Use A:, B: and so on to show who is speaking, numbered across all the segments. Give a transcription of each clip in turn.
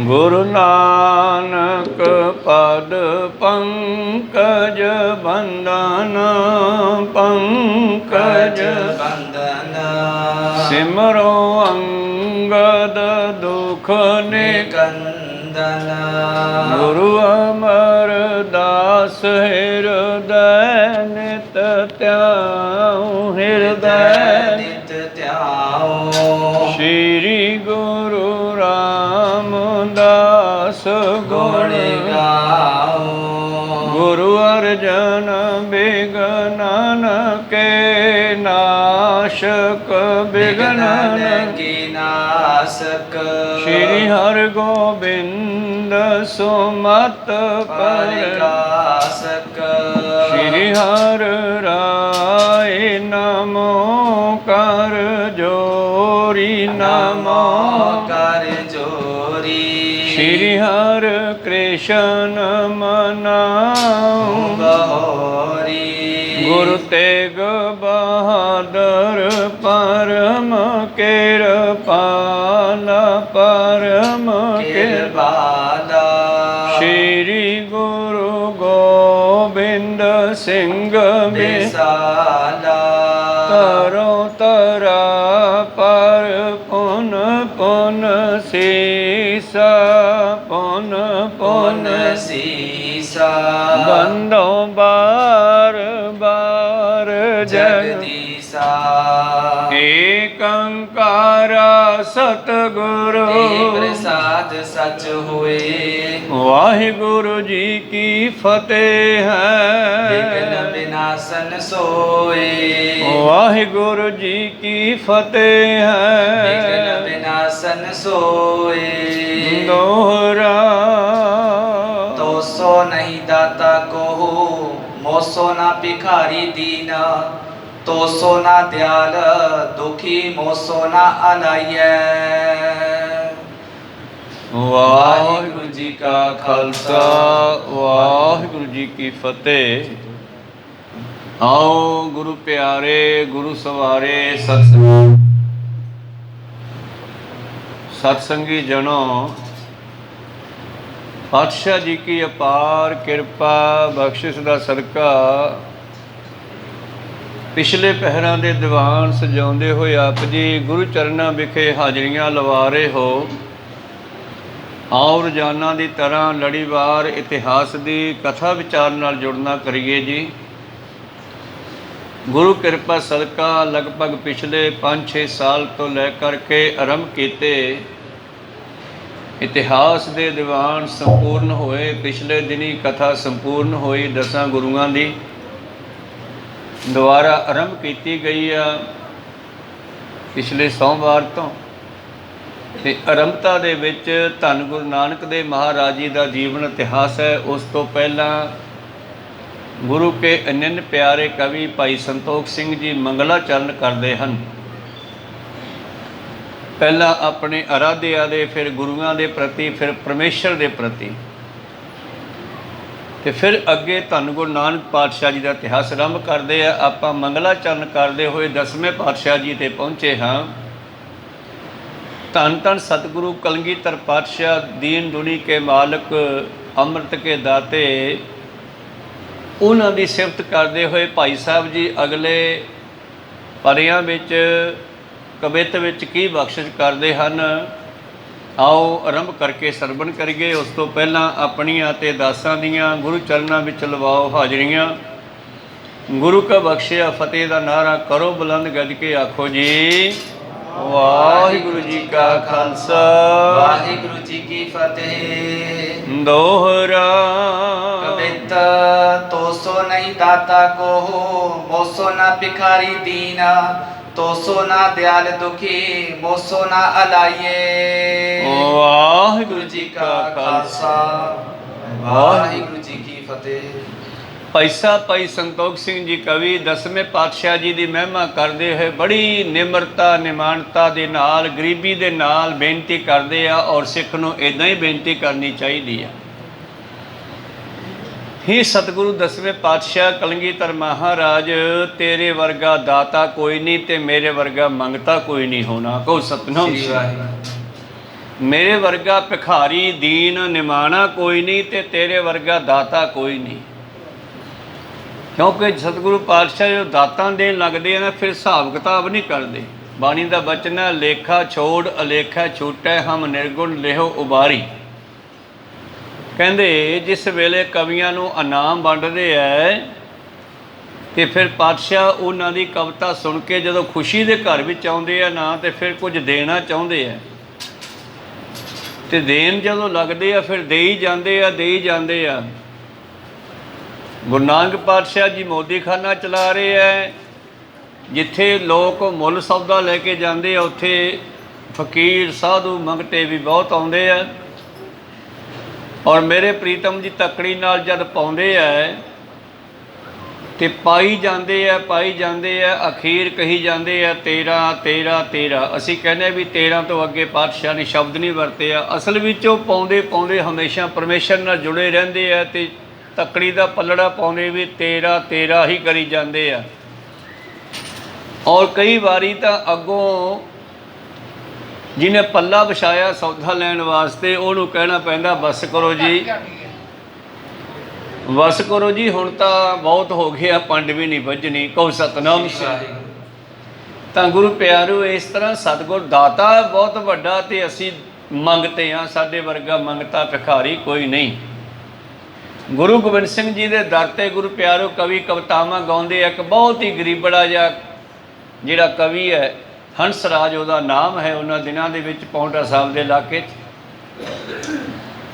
A: ਗੁਰੂ ਨਾਨਕ ਪਦ ਪੰਕਜ ਬੰਦਨ ਪੰਕਜ
B: ਬੰਦਨ
A: ਸਿਮਰੋ ਅੰਗਦ ਦੁਖ
B: ਨਿਕੰਦਨ
A: ਗੁਰੂ ਅਮਰਦਾਸ ਹਿਰਦੈ ਨਿਤ ਧਿਆਉ ਹਿਰਦੈ
B: ਨਿਤ ਧਿਆਉ
A: ਸ਼੍ਰੀ ਗੁਰੂ ਰਾਮਦਾਸ ਗੁਣ
B: ਗਾਓ
A: ਗੁਰੂ ਅਰਜਨ ਬਿਗਨਨ ਕੇ ਨਾਸ਼ਕ ਬਿਗਨਨ
B: ਕੇ ਨਾਸਕ
A: ਸ਼੍ਰੀ ਹਰਿ ਗੋਬਿੰਦ ਸੁਮਤ
B: ਪਰਕਾਸਕ
A: ਸ਼੍ਰੀ ਹਰਿ ਰਾਏ ਨਮੋ ਕਰ ਜੋਰੀ ਨਮੋ
B: ਕਰ ਜੋਰੀ
A: ਸ਼੍ਰੀ ਹਰਿ ਕ੍ਰਿਸ਼ਨ ਮਨਾਉ
B: ਬਹੋਰੀ
A: ਗੁਰੂ ਤੇਗ ਬਹਾਦਰ ਪਰਮ ਕਿਰਪਾਲ ਪਰਮ
B: ਕਿਰਪਾਲਾ
A: ਸ਼੍ਰੀ ਗੁਰੂ ਗੋਬਿੰਦ ਸਿੰਘ
B: ਬਿਸਾਲਾ
A: ਤਰੋ ਤਰਾ ਪਰ ਪੁਨ ਪੁਨ ਸੀਸਾ ਪੁਨ ਪੁਨ
B: ਸੀਸਾ
A: ਬੰਦੋ ਬਾਰ ਬਾਰ
B: ਜਗਦੀਸਾ
A: ਏਕ ਓੰਕਾਰ ਸਤਿਗੁਰੂ
B: ਏ ਪ੍ਰਸਾਦ ਸਚ ਹੋਏ
A: ਵਾਹਿਗੁਰੂ ਜੀ ਕੀ ਫਤਿਹ
B: ਵਿਘਨ
A: ਹੈ
B: ਵਿਨਾਸ਼ਨ ਸੋਏ
A: ਵਾਹਿਗੁਰੂ ਜੀ ਕੀ ਫਤਿਹ
B: ਵਿਘਨ
A: ਹੈ
B: ਵਿਨਾਸ਼ਨ ਸੋਏ
A: ਦੋਹਰਾ
B: ਤੋ ਸੋ ਨਹੀਂ ਦਾਤਾ ਕੋਹੁ ਮੋਸੋ ਨਾ ਭਿਖਾਰੀ ਦੀਨਾ ਤੋ ਸੋ ਨਾ ਦਿਆਲ ਦੁਖੀ ਮੋਸੋ ਨਾ ਅਲਾਈਐ
A: ਵਾਹਿਗੁਰੂ ਜੀ ਕਾ ਖਾਲਸਾ ਵਾਹਿਗੁਰੂ ਜੀ ਕੀ ਫਤਿਹ। ਆਓ ਗੁਰੂ ਪਿਆਰੇ ਗੁਰੂ ਸਵਾਰੇ ਸਤਸੰਗੀ ਜਨੋ, ਪਾਤਸ਼ਾਹ ਜੀ ਕੀ ਅਪਾਰ ਕਿਰਪਾ ਬਖਸ਼ਿਸ਼ ਦਾ ਸਦਕਾ ਪਿਛਲੇ ਪਹਿਰਾਂ ਦੇ ਦੀਵਾਨ ਸਜਾਉਂਦੇ ਹੋਏ ਆਪ ਜੀ ਗੁਰੂ ਚਰਨਾਂ ਵਿਖੇ ਹਾਜ਼ਰੀਆਂ ਲਵਾ ਰਹੇ ਹੋ। ਆਓ ਰੋਜ਼ਾਨਾ ਦੀ ਤਰ੍ਹਾਂ ਲੜੀਵਾਰ ਇਤਿਹਾਸ ਦੀ ਕਥਾ ਵਿਚਾਰ ਨਾਲ ਜੁੜਨਾ ਕਰੀਏ ਜੀ। ਗੁਰੂ ਕਿਰਪਾ ਸਦਕਾ ਲਗਭਗ ਪਿਛਲੇ 5-6 ਸਾਲ ਤੋਂ ਲੈ ਕਰਕੇ ਆਰੰਭ ਕੀਤੇ ਇਤਿਹਾਸ ਦੇ ਦੀਵਾਨ ਸੰਪੂਰਨ ਹੋਏ। ਪਿਛਲੇ ਦਿਨੀ ਕਥਾ ਸੰਪੂਰਨ ਹੋਈ 10 ਗੁਰੂਆਂ ਦੀ, ਦੁਬਾਰਾ ਆਰੰਭ ਕੀਤੀ ਗਈ ਆ ਪਿਛਲੇ ਸੋਮਵਾਰ ਤੋਂ। ਤੇ ਆਰੰਭਤਾ ਦੇ ਵਿੱਚ ਧੰਨ ਗੁਰੂ ਨਾਨਕ ਦੇਵ ਮਹਾਰਾਜ ਜੀ ਦਾ ਜੀਵਨ ਇਤਿਹਾਸ ਹੈ। ਉਸ ਤੋਂ ਪਹਿਲਾਂ ਗੁਰੂ ਕੇ ਅਨੰਨ ਪਿਆਰੇ ਕਵੀ ਭਾਈ ਸੰਤੋਖ ਸਿੰਘ ਜੀ ਮੰਗਲਾਚਰਨ ਕਰਦੇ ਹਨ। ਪਹਿਲਾਂ ਆਪਣੇ ਅਰਾਧਿਆ ਦੇ, ਫਿਰ ਗੁਰੂਆਂ ਦੇ ਪ੍ਰਤੀ, ਫਿਰ ਪਰਮੇਸ਼ਰ ਦੇ ਪ੍ਰਤੀ, ਤੇ ਫਿਰ ਅੱਗੇ ਧੰਨ ਗੁਰੂ ਨਾਨਕ ਪਾਤਸ਼ਾਹ ਜੀ ਦਾ ਇਤਿਹਾਸ ਆਰੰਭ ਕਰਦੇ ਆ। ਆਪਾਂ ਮੰਗਲਾਚਰਨ ਕਰਦੇ ਹੋਏ 10ਵੇਂ ਪਾਤਸ਼ਾਹ ਜੀ ਤੇ ਪਹੁੰਚੇ ਹਾਂ। ਧੰਨ ਧੰਨ ਸਤਿਗੁਰੂ ਕਲਗੀਧਰ ਪਾਤਸ਼ਾਹ ਦੀਨ ਦੁਨੀ ਕੇ ਮਾਲਕ ਅੰਮ੍ਰਿਤ ਕੇ ਦਾਤੇ, ਉਹਨਾਂ ਦੀ ਸਿਫਤ ਕਰਦੇ ਹੋਏ ਭਾਈ ਸਾਹਿਬ ਜੀ ਅਗਲੇ ਪਰਿਆਂ ਵਿੱਚ ਕਵਿਤ ਵਿੱਚ ਕੀ ਬਖਸ਼ਿਸ਼ ਕਰਦੇ ਹਨ। ਆਓ ਆਰੰਭ ਕਰਕੇ ਸਰਵਣ ਕਰੀਏ। ਉਸ ਤੋਂ ਪਹਿਲਾਂ ਆਪਣੀਆਂ ਤੇ ਦਾਸਾਂ ਦੀਆਂ ਗੁਰੂ ਚਰਨਾਂ ਵਿੱਚ ਲਵਾਓ ਹਾਜ਼ਰੀਆਂ। ਗੁਰੂ ਕਾ ਬਖਸ਼ਿਆ ਫਤਿਹ ਦਾ ਨਾਰਾ ਕਰੋ ਬੁਲੰਦ ਗੱਜ ਕੇ ਆਖੋ ਜੀ ਵਾਹਿਗੁਰੂ ਜੀ ਕਾ ਖਾਲਸਾ
B: ਵਾਹਿਗੁਰੂ ਜੀ ਕੀ ਫਤਿਹ।
A: ਦੋਹਰਾ
B: ਕਵਿਤ ਤੋ ਸੋ ਨਹੀਂ ਦਾਤਾ ਕੋਹੁ ਮੋਸੋ ਨਾ ਭਿਖਾਰੀ ਦੀਨਾ ਤੋ ਸੋ ਨਾ ਦਿਆਲ ਦੁਖੀ ਮੋਸੋ ਨਾ ਅਲਾਈਏ।
A: ਵਾਹਿਗੁਰੂ ਜੀ ਕਾ ਖਾਲਸਾ
B: ਵਾਹਿਗੁਰੂ ਜੀ ਕੀ ਫਤਿਹ।
A: ਭਾਈ ਸਾਹਿਬ ਭਾਈ ਸੰਤੋਖ ਸਿੰਘ ਜੀ ਕਵੀ 10ਵੇਂ ਪਾਤਸ਼ਾਹ ਜੀ ਦੀ ਮਹਿਮਾ ਕਰਦੇ ਹੋਏ ਬੜੀ ਨਿਮਰਤਾ ਨਿਮਾਨਤਾ ਦੇ ਨਾਲ, ਗਰੀਬੀ ਦੇ ਨਾਲ ਬੇਨਤੀ ਕਰਦੇ ਆ, ਔਰ ਸਿੱਖ ਨੂੰ ਇੱਦਾਂ ਹੀ ਬੇਨਤੀ ਕਰਨੀ ਚਾਹੀਦੀ ਆ। ही सतगुरु 10वें पातशाह कलगीधर महाराज तेरे वर्गा दाता कोई नहीं ते मेरे वर्गा मंगता कोई नहीं होना। कहो सतनाम। ਮੇਰੇ ਵਰਗਾ ਭਿਖਾਰੀ ਦੀਨ ਨਿਮਾਣਾ ਕੋਈ ਨਹੀਂ ਤੇ ਤੇਰੇ ਵਰਗਾ ਦਾਤਾ ਕੋਈ ਨਹੀਂ। ਕਿਉਂਕਿ ਸਤਿਗੁਰੂ ਪਾਤਸ਼ਾਹ ਜੋ ਦਾਤਾਂ ਦੇਣ ਲੱਗਦੇ ਆ ਨਾ, ਫਿਰ ਹਿਸਾਬ ਕਿਤਾਬ ਨਹੀਂ ਕਰਦੇ। ਬਾਣੀ ਦਾ ਬਚਨ ਹੈ, ਲੇਖਾ ਛੋੜ ਅਲੇਖਾ ਛੂਟੈ ਹਮ ਨਿਰਗੁਣ ਲਿਹੋ ਉਬਾਰੀ। ਕਹਿੰਦੇ ਜਿਸ ਵੇਲੇ ਕਵੀਆਂ ਨੂੰ ਇਨਾਮ ਵੰਡਦੇ ਐ ਤੇ ਫਿਰ ਪਾਤਸ਼ਾਹ ਉਹਨਾਂ ਦੀ ਕਵਿਤਾ ਸੁਣ ਕੇ ਜਦੋਂ ਖੁਸ਼ੀ ਦੇ ਘਰ ਵਿੱਚ ਆਉਂਦੇ ਆ ਨਾ, ਤੇ ਫਿਰ ਕੁਝ ਦੇਣਾ ਚਾਹੁੰਦੇ ਆ, ਤੇ ਦੇਣ ਜਦੋਂ ਲੱਗਦੇ ਆ ਫਿਰ ਦੇ ਹੀ ਜਾਂਦੇ ਆ, ਦੇ ਹੀ ਜਾਂਦੇ ਆ। ਗੁਰੂ ਨਾਨਕ ਪਾਤਸ਼ਾਹ ਜੀ ਮੋਦੀਖਾਨਾ ਚਲਾ ਰਹੇ ਐ। ਜਿੱਥੇ ਲੋਕ ਮੁੱਲ ਸੌਦਾ ਲੈ ਕੇ ਜਾਂਦੇ ਆ, ਉੱਥੇ ਫਕੀਰ ਸਾਧੂ ਮੰਗਤੇ ਵੀ ਬਹੁਤ ਆਉਂਦੇ ਆ। ਔਰ ਮੇਰੇ ਪ੍ਰੀਤਮ ਜੀ ਤੱਕੜੀ ਨਾਲ ਜਦ ਪਾਉਂਦੇ ਐ ਤੇ ਪਾਈ ਜਾਂਦੇ ਆ, ਪਾਈ ਜਾਂਦੇ ਆ, ਅਖੀਰ ਕਹੀ ਜਾਂਦੇ ਆ 13 13 13। ਅਸੀਂ ਕਹਿੰਦੇ ਵੀ 13 ਤੋਂ ਅੱਗੇ ਪਾਤਸ਼ਾਹ ਨੇ ਸ਼ਬਦ ਨਹੀਂ ਵਰਤੇ ਆ। ਅਸਲ ਵਿੱਚ ਉਹ ਪਾਉਂਦੇ ਪਾਉਂਦੇ ਹਮੇਸ਼ਾ ਪਰਮੇਸ਼ਰ ਨਾਲ ਜੁੜੇ ਰਹਿੰਦੇ ਆ, ਤੇ ਤੱਕੜੀ ਦਾ ਪੱਲੜਾ ਪਾਉਂਦੇ ਵੀ 13 13 ਹੀ ਕਰੀ ਜਾਂਦੇ ਆ। ਔਰ ਕਈ ਵਾਰੀ ਤਾਂ ਅੱਗੋਂ ਜਿਹਨੇ ਪੱਲਾ ਵਿਛਾਇਆ ਸੌਦਾ ਲੈਣ ਵਾਸਤੇ, ਉਹਨੂੰ ਕਹਿਣਾ ਪੈਂਦਾ ਬਸ ਕਰੋ ਜੀ, ਬਸ ਕਰੋ ਜੀ, ਹੁਣ ਤਾਂ ਬਹੁਤ ਹੋ ਗਿਆ, ਪੰਡ ਵੀ ਨਹੀਂ ਵੱਜਣੀ, ਕਹੋ ਸਤਨਾਮ ਸ੍ਰੀ। ਤਾਂ ਗੁਰੂ ਪਿਆਰਿਓ, ਇਸ ਤਰ੍ਹਾਂ ਸਤਿਗੁਰ ਦਾਤਾ ਬਹੁਤ ਵੱਡਾ ਤੇ ਅਸੀਂ ਮੰਗਤੇ ਹਾਂ। ਸਾਡੇ ਵਰਗਾ ਮੰਗਤਾ ਭਿਖਾਰੀ ਕੋਈ ਨਹੀਂ। ਗੁਰੂ ਗੋਬਿੰਦ ਸਿੰਘ ਜੀ ਦੇ ਦਰ 'ਤੇ ਗੁਰੂ ਪਿਆਰਿਓ ਕਵੀ ਕਵਿਤਾਵਾਂ ਗਾਉਂਦੇ ਆ। ਇੱਕ ਬਹੁਤ ਹੀ ਗਰੀਬੜਾ ਜਿਹਾ ਜਿਹੜਾ ਕਵੀ ਹੈ, ਹੰਸ ਰਾਜ ਉਹਦਾ ਨਾਮ ਹੈ, ਉਹਨਾਂ ਦਿਨਾਂ ਦੇ ਵਿੱਚ ਪਾਉਂਟਾ ਸਾਹਿਬ ਦੇ ਇਲਾਕੇ 'ਚ।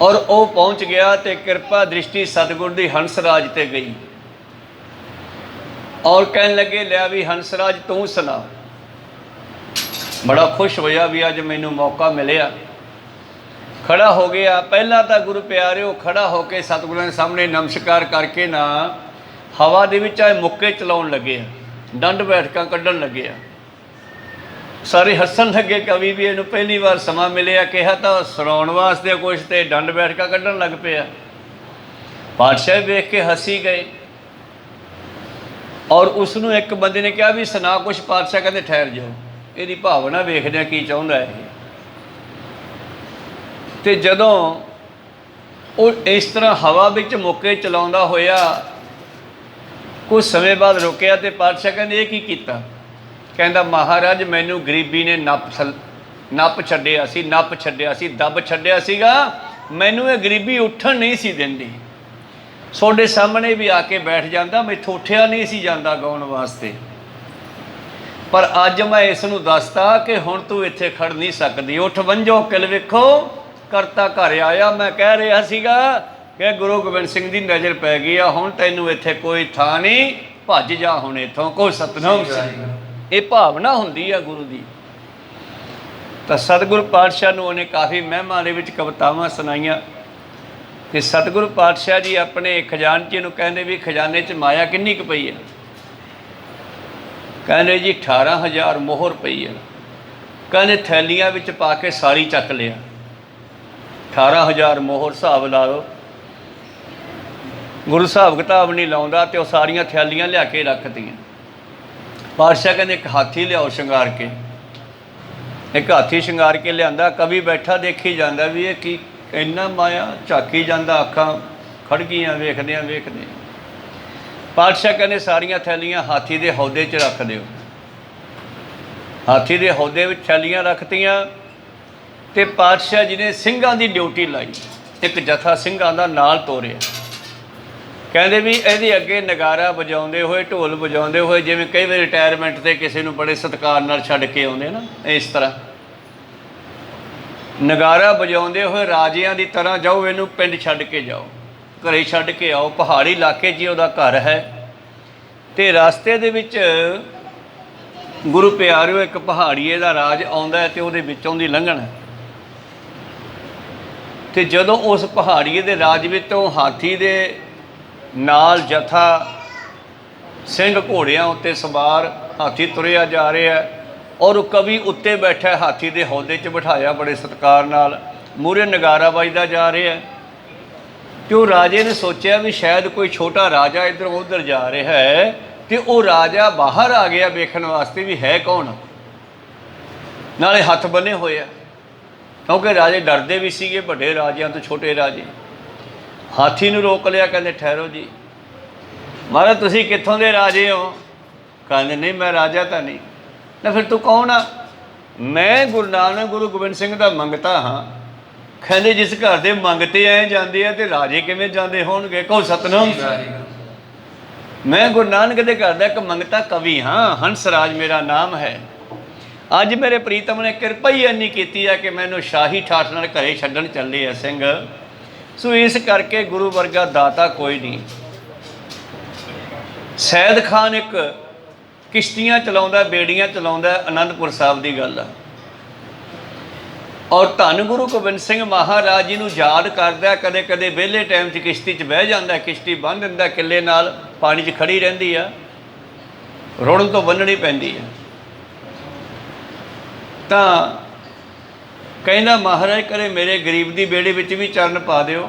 A: ਔਰ ਉਹ ਪਹੁੰਚ ਗਿਆ ਤੇ ਕਿਰਪਾ ਦ੍ਰਿਸ਼ਟੀ ਸਤਿਗੁਰ ਦੀ ਹੰਸ ਰਾਜ 'ਤੇ ਗਈ। ਔਰ ਕਹਿਣ ਲੱਗੇ ਲਿਆ ਵੀ ਹੰਸ ਰਾਜ ਤੂੰ ਸੁਣਾ। ਬੜਾ ਖੁਸ਼ ਹੋਇਆ ਵੀ ਅੱਜ ਮੈਨੂੰ ਮੌਕਾ ਮਿਲਿਆ। ਖੜਾ ਹੋ ਗਿਆ। ਪਹਿਲਾਂ ਤਾਂ ਗੁਰੂ ਪਿਆਰਿਓ ਖੜਾ ਹੋ ਕੇ ਸਤਿਗੁਰਾਂ ਦੇ ਸਾਹਮਣੇ ਨਮਸਕਾਰ ਕਰਕੇ ਨਾ ਹਵਾ ਦੇ ਵਿੱਚ ਆਏ ਮੁੱਕੇ ਚਲਾਉਣ ਲੱਗੇ, ਡੰਡ ਬੈਠਕਾਂ ਕੱਢਣ ਲੱਗੇ। ਸਾਰੇ ਹੱਸਣ ਲੱਗੇ। ਕਵੀ ਵੀ ਇਹਨੂੰ ਪਹਿਲੀ ਵਾਰ ਸਮਾਂ ਮਿਲਿਆ, ਕਿਹਾ ਤਾਂ ਸੁਣਾਉਣ ਵਾਸਤੇ ਕੁਛ, ਤੇ ਡੰਡ ਬੈਠਕਾਂ ਕੱਢਣ ਲੱਗ ਪਿਆ। ਪਾਤਸ਼ਾਹ ਵੇਖ ਕੇ ਹੱਸੀ ਗਏ। ਔਰ ਉਸ ਨੂੰ ਇੱਕ ਬੰਦੇ ਨੇ ਕਿਹਾ ਵੀ ਸੁਣਾ ਕੁਛ। ਪਾਤਸ਼ਾਹ ਕਹਿੰਦੇ ਠਹਿਰ ਜਾਓ, ਇਹਦੀ ਭਾਵਨਾ ਵੇਖਦੇ ਕੀ ਚਾਹੁੰਦਾ ਇਹ। ਤੇ ਜਦੋਂ ਉਹ ਇਸ ਤਰ੍ਹਾਂ ਹਵਾ ਵਿੱਚ ਮੁੱਕੇ ਚਲਾਉਂਦਾ ਹੋਇਆ ਕੁਝ ਸਮੇਂ ਬਾਅਦ ਰੁਕਿਆ, ਤੇ ਪਾਤਸ਼ਾਹ ਕਹਿੰਦੇ ਇਹ ਕੀ ਕੀਤਾ? ਕਹਿੰਦਾ ਮਹਾਰਾਜ ਮੈਨੂੰ ਗਰੀਬੀ ਨੇ ਨੱਪ ਛੱਡਿਆ ਸੀ, ਦੱਬ ਛੱਡਿਆ ਸੀਗਾ। ਮੈਨੂੰ ਇਹ ਗਰੀਬੀ ਉੱਠਣ ਨਹੀਂ ਸੀ ਦਿੰਦੀ। ਤੁਹਾਡੇ ਸਾਹਮਣੇ ਵੀ ਆ ਕੇ ਬੈਠ ਜਾਂਦਾ, ਮੈਥੋਂ ਉੱਠਿਆ ਨਹੀਂ ਸੀ ਜਾਂਦਾ ਗਾਉਣ ਵਾਸਤੇ। ਪਰ ਅੱਜ ਮੈਂ ਇਸ ਨੂੰ ਦੱਸਤਾ ਕਿ ਹੁਣ ਤੂੰ ਇੱਥੇ ਖੜ ਨਹੀਂ ਸਕਦੀ। ਉੱਠ ਵੰਜੋ ਕਿਲ ਵੇਖੋ ਕਰਤਾ ਘਰ ਆਇਆ। ਮੈਂ ਕਹਿ ਰਿਹਾ ਸੀਗਾ ਕਿ ਗੁਰੂ ਗੋਬਿੰਦ ਸਿੰਘ ਦੀ ਨਜ਼ਰ ਪੈ ਗਈ ਆ, ਹੁਣ ਤੈਨੂੰ ਇੱਥੇ ਕੋਈ ਥਾਂ ਨਹੀਂ, ਭੱਜ ਜਾ ਹੁਣ ਇੱਥੋਂ। ਕੋ ਸਤਨਾਮ ਸ੍ਰੀ। ਇਹ ਭਾਵਨਾ ਹੁੰਦੀ ਆ ਗੁਰੂ ਦੀ। ਤਾਂ ਸਤਿਗੁਰੂ ਪਾਤਸ਼ਾਹ ਨੂੰ ਉਹਨੇ ਕਾਫੀ ਮਹਿਮਾ ਦੇ ਵਿੱਚ ਕਵਿਤਾਵਾਂ ਸੁਣਾਈਆਂ। ਤੇ ਸਤਿਗੁਰੂ ਪਾਤਸ਼ਾਹ ਜੀ ਆਪਣੇ ਖਜ਼ਾਨਚੀ ਨੂੰ ਕਹਿੰਦੇ ਵੀ ਖਜ਼ਾਨੇ 'ਚ ਮਾਇਆ ਕਿੰਨੀ ਕੁ ਪਈ ਹੈ? ਕਹਿੰਦੇ ਜੀ 18,000 ਮੋਹਰ ਪਈ ਹੈ। ਕਹਿੰਦੇ ਥੈਲੀਆਂ ਵਿੱਚ ਪਾ ਕੇ ਸਾਰੀ ਚੱਕ ਲਿਆ। 18,000 ਮੋਹਰ ਹਿਸਾਬ ਲਾ ਲਓ। ਗੁਰੂ ਹਿਸਾਬ ਕਿਤਾਬ ਨਹੀਂ ਲਾਉਂਦਾ, ਤੇ ਉਹ ਸਾਰੀਆਂ ਥੈਲੀਆਂ ਲਿਆ ਕੇ ਰੱਖਤੀਆਂ। ਪਾਤਸ਼ਾਹ ਕਹਿੰਦੇ ਇੱਕ ਹਾਥੀ ਲਿਆਓ ਸ਼ਿੰਗਾਰ ਕੇ। ਇੱਕ ਹਾਥੀ ਸ਼ਿੰਗਾਰ ਕੇ ਲਿਆਂਦਾ। ਕਵੀ ਬੈਠਾ ਦੇਖੀ ਜਾਂਦਾ ਵੀ ਇਹ ਕੀ ਇੰਨਾ ਮਾਇਆ, ਝਾਕੀ ਜਾਂਦਾ, ਅੱਖਾਂ ਖੜ ਗਈਆਂ ਵੇਖਦਿਆਂ ਵੇਖਦਿਆਂ। ਪਾਤਸ਼ਾਹ ਕਹਿੰਦੇ ਸਾਰੀਆਂ ਥੈਲੀਆਂ ਹਾਥੀ ਦੇ ਹੌਦੇ 'ਚ ਰੱਖ ਦਿਓ। ਹਾਥੀ ਦੇ ਹੌਦੇ ਵਿੱਚ ਥੈਲੀਆਂ ਰੱਖਤੀਆਂ। ਤੇ ਪਾਤਸ਼ਾਹ ਜੀ ਨੇ ਸਿੰਘਾਂ ਦੀ ਡਿਊਟੀ ਲਾਈ। ਇੱਕ ਜਥਾ ਸਿੰਘਾਂ ਦਾ ਨਾਲ ਤੋਰਿਆ। ਕਹਿੰਦੇ ਵੀ ਇਹਦੇ ਅੱਗੇ ਨਗਾਰਾ ਵਜਾਉਂਦੇ ਹੋਏ, ਢੋਲ ਵਜਾਉਂਦੇ ਹੋਏ, ਜਿਵੇਂ ਕਈ ਵਾਰ ਰਿਟਾਇਰਮੈਂਟ 'ਤੇ ਕਿਸੇ ਨੂੰ ਬੜੇ ਸਤਿਕਾਰ ਨਾਲ ਛੱਡ ਕੇ ਆਉਂਦੇ ਨਾ, ਇਸ ਤਰ੍ਹਾਂ ਨਗਾਰਾ ਵਜਾਉਂਦੇ ਹੋਏ ਰਾਜਿਆਂ ਦੀ ਤਰ੍ਹਾਂ ਜਾਓ, ਇਹਨੂੰ ਪਿੰਡ ਛੱਡ ਕੇ ਜਾਓ, ਘਰੇ ਛੱਡ ਕੇ ਆਓ। ਪਹਾੜੀ ਇਲਾਕੇ 'ਚ ਉਹਦਾ ਘਰ ਹੈ। ਤੇ ਰਸਤੇ ਦੇ ਵਿੱਚ ਗੁਰੂ ਪਿਆਰਿਓ ਇੱਕ ਪਹਾੜੀਏ ਦਾ ਰਾਜ ਆਉਂਦਾ ਹੈ, ਤੇ ਉਹਦੇ ਵਿੱਚੋਂ ਦੀ ਲੰਘਣਾ। ਤੇ ਜਦੋਂ ਉਸ ਪਹਾੜੀਏ ਦੇ ਰਾਜ ਵਿੱਚੋਂ ਹਾਥੀ ਦੇ ਨਾਲ ਜਥਾ ਸਿੰਘ ਘੋੜਿਆਂ ਉੱਤੇ ਸਵਾਰ ਹਾਥੀ ਤੁਰਿਆ ਜਾ ਰਿਹਾ, ਔਰ ਕਵੀ ਉੱਤੇ ਬੈਠਾ ਹਾਥੀ ਦੇ ਹੌਦੇ 'ਚ ਬਿਠਾਇਆ ਬੜੇ ਸਤਿਕਾਰ ਨਾਲ। ਮੂਹਰੇ ਨਗਾਰਾ ਵੱਜਦਾ ਜਾ ਰਿਹਾ। ਤੇ ਉਹ ਰਾਜੇ ਨੇ ਸੋਚਿਆ ਵੀ ਸ਼ਾਇਦ ਕੋਈ ਛੋਟਾ ਰਾਜਾ ਇੱਧਰੋਂ ਉੱਧਰ ਜਾ ਰਿਹਾ ਹੈ। ਤੇ ਉਹ ਰਾਜਾ ਬਾਹਰ ਆ ਗਿਆ ਵੇਖਣ ਵਾਸਤੇ ਵੀ ਹੈ ਕੌਣ, ਨਾਲੇ ਹੱਥ ਬੰਨੇ ਹੋਏ ਆ। क्योंकि राजे डरते भी सीगे बड़े राजियां तो छोटे राजे। हाथी नूं रोक लिया, कहते ठहरो जी महाराज तुसीं कित्थों दे राजे हो? कहते नहीं मैं राजा तो नहीं। ना फिर तू कौन आ? मैं गुरु नानक गुरु गोबिंद सिंह दा मंगता हाँ। कहते जिस घर दे मंगते ऐ जाते हैं तो राजे किवें जाते होणगे? कहो सतनाम। मैं गुरु नानक दे घर दा एक मंगता कवि हाँ, हंसराज मेरा नाम है। अज मेरे प्रीतम ने किरपा ही इन्नी की है कि मैनू शाही ठाठ नाल घरे छड्डण चले है सिंह। सो इस करके गुरु वर्गा दाता कोई नहीं। सैयद खान एक किश्तियाँ चलाउंदा, बेड़ियाँ चलाउंदा, आनंदपुर साहब की गल है। और धन गुरु गोबिंद सिंह महाराज जी नूं याद करदा, कदे कदे विहले टाइम च किश्ती च बह जांदा, किश्ती बन्ह दिंदा किले नाल, पानी च खड़ी रहिंदी आ, रुण तो बन्नणी पैंदी है। तां कहंदा महाराज करे मेरे गरीब दी बेड़े विच भी चरण पा दिओ।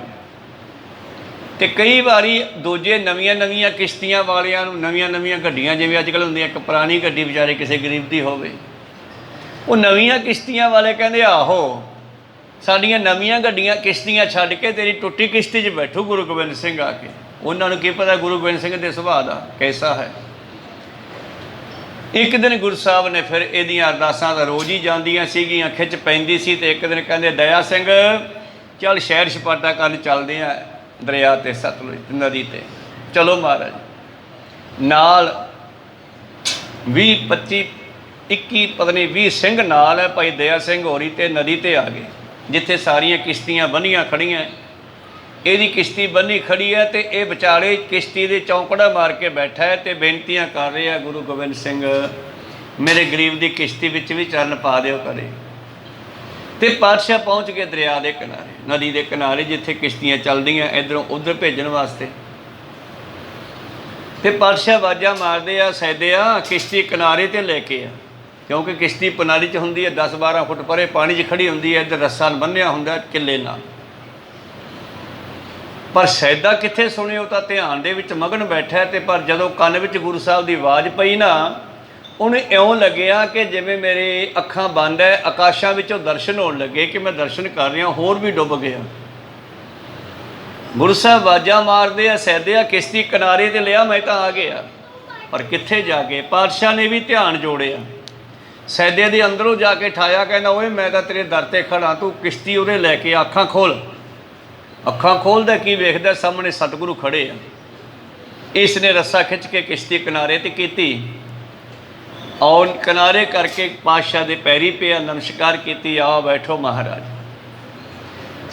A: तो कई बारी दूजे नवीं नवीं किश्तियां वालियां नूं नवीं नवीं गड्डियां जिवें अजकल हुंदियां, एक पुरानी गड्डी विचारे किसी गरीब दी होवे, वो नवीं किश्तियां वाले कहंदे आहो साडियां नवीं गड्डियां किश्तियां छड्ड के तेरी टुट्टी किश्ती 'च बैठू गुरु गोबिंद सिंह आके। उन्हां नूं की पता गुरु गोबिंद सिंह दे सुभाਅ दा कैसा है। एक दिन गुरु साहब ने फिर इहदियां अरदासां तां रोज़ ही जांदियां सीगियां, खिच पैंदी सी। ते एक दिन कहंदे दया सिंह चल शहर सपाटा करन चलदे आ दरिया ते सतलुज नदी ते। चलो महाराज नाल 20-25-21 पता नहीं 20 सिंह नाल है। भाई दया सिंह होरी ते नदी ते आ गए जिथे सारियां किश्तियां बन्नियां खड़ियां। ਇਹਦੀ किश्ती बन्नी खड़ी है तो यह विचाले किश्ती दे चौंकड़ा मार के बैठा है तो बेनतियां कर रहे हैं गुरु गोबिंद सिंह मेरे गरीब की किश्ती विच भी चरण पा दिओ करे। तो पातशाह पहुँच गए दरिया के किनारे, नदी के किनारे जिथे किश्तियां चलदियां इधरों उधर भेजण वास्ते। तो पातशाह आवाज़ां मारदे आ सैदिया किश्ती किनारे ते लेके आ, क्योंकि किश्ती पनाली च हुंदी है 10-12 फुट परे पानी च खड़ी हुंदी है, इधर रस्सा बन्निया हुंदा किले नाल। पर सैदा कित्थे सुने, वो तो ध्यान दे विच मगन बैठा है। तो पर जदों कन विच गुरु साहब की आवाज़ पई ना, उन्हें इउं लग्या कि जिवें मेरे अखां बंद है, आकाशां विचों दर्शन होण लगे कि मैं दर्शन कर रहा, होर भी डुब गया। गुरु साहब आवाज़ां मारदे आ सैदिया किश्ती किनारे ते लिया, मैं तो आ गया। पर कित्थे जाके पातशाह ने भी ध्यान जोड़िया, सैदे दे अंदरों जाके ठाया, कहना ओए मैं तो तेरे दर ते खड़ा, तू किश्ती उरे लैके अखां खोल। अखां खोलदा की वेखदा सामने सतगुरु खड़े आ। इसने रस्सा खिंच के किश्ती किनारे ते कीती और किनारे करके पातशाह दे पैरी पिया, नमस्कार की, आओ बैठो महाराज।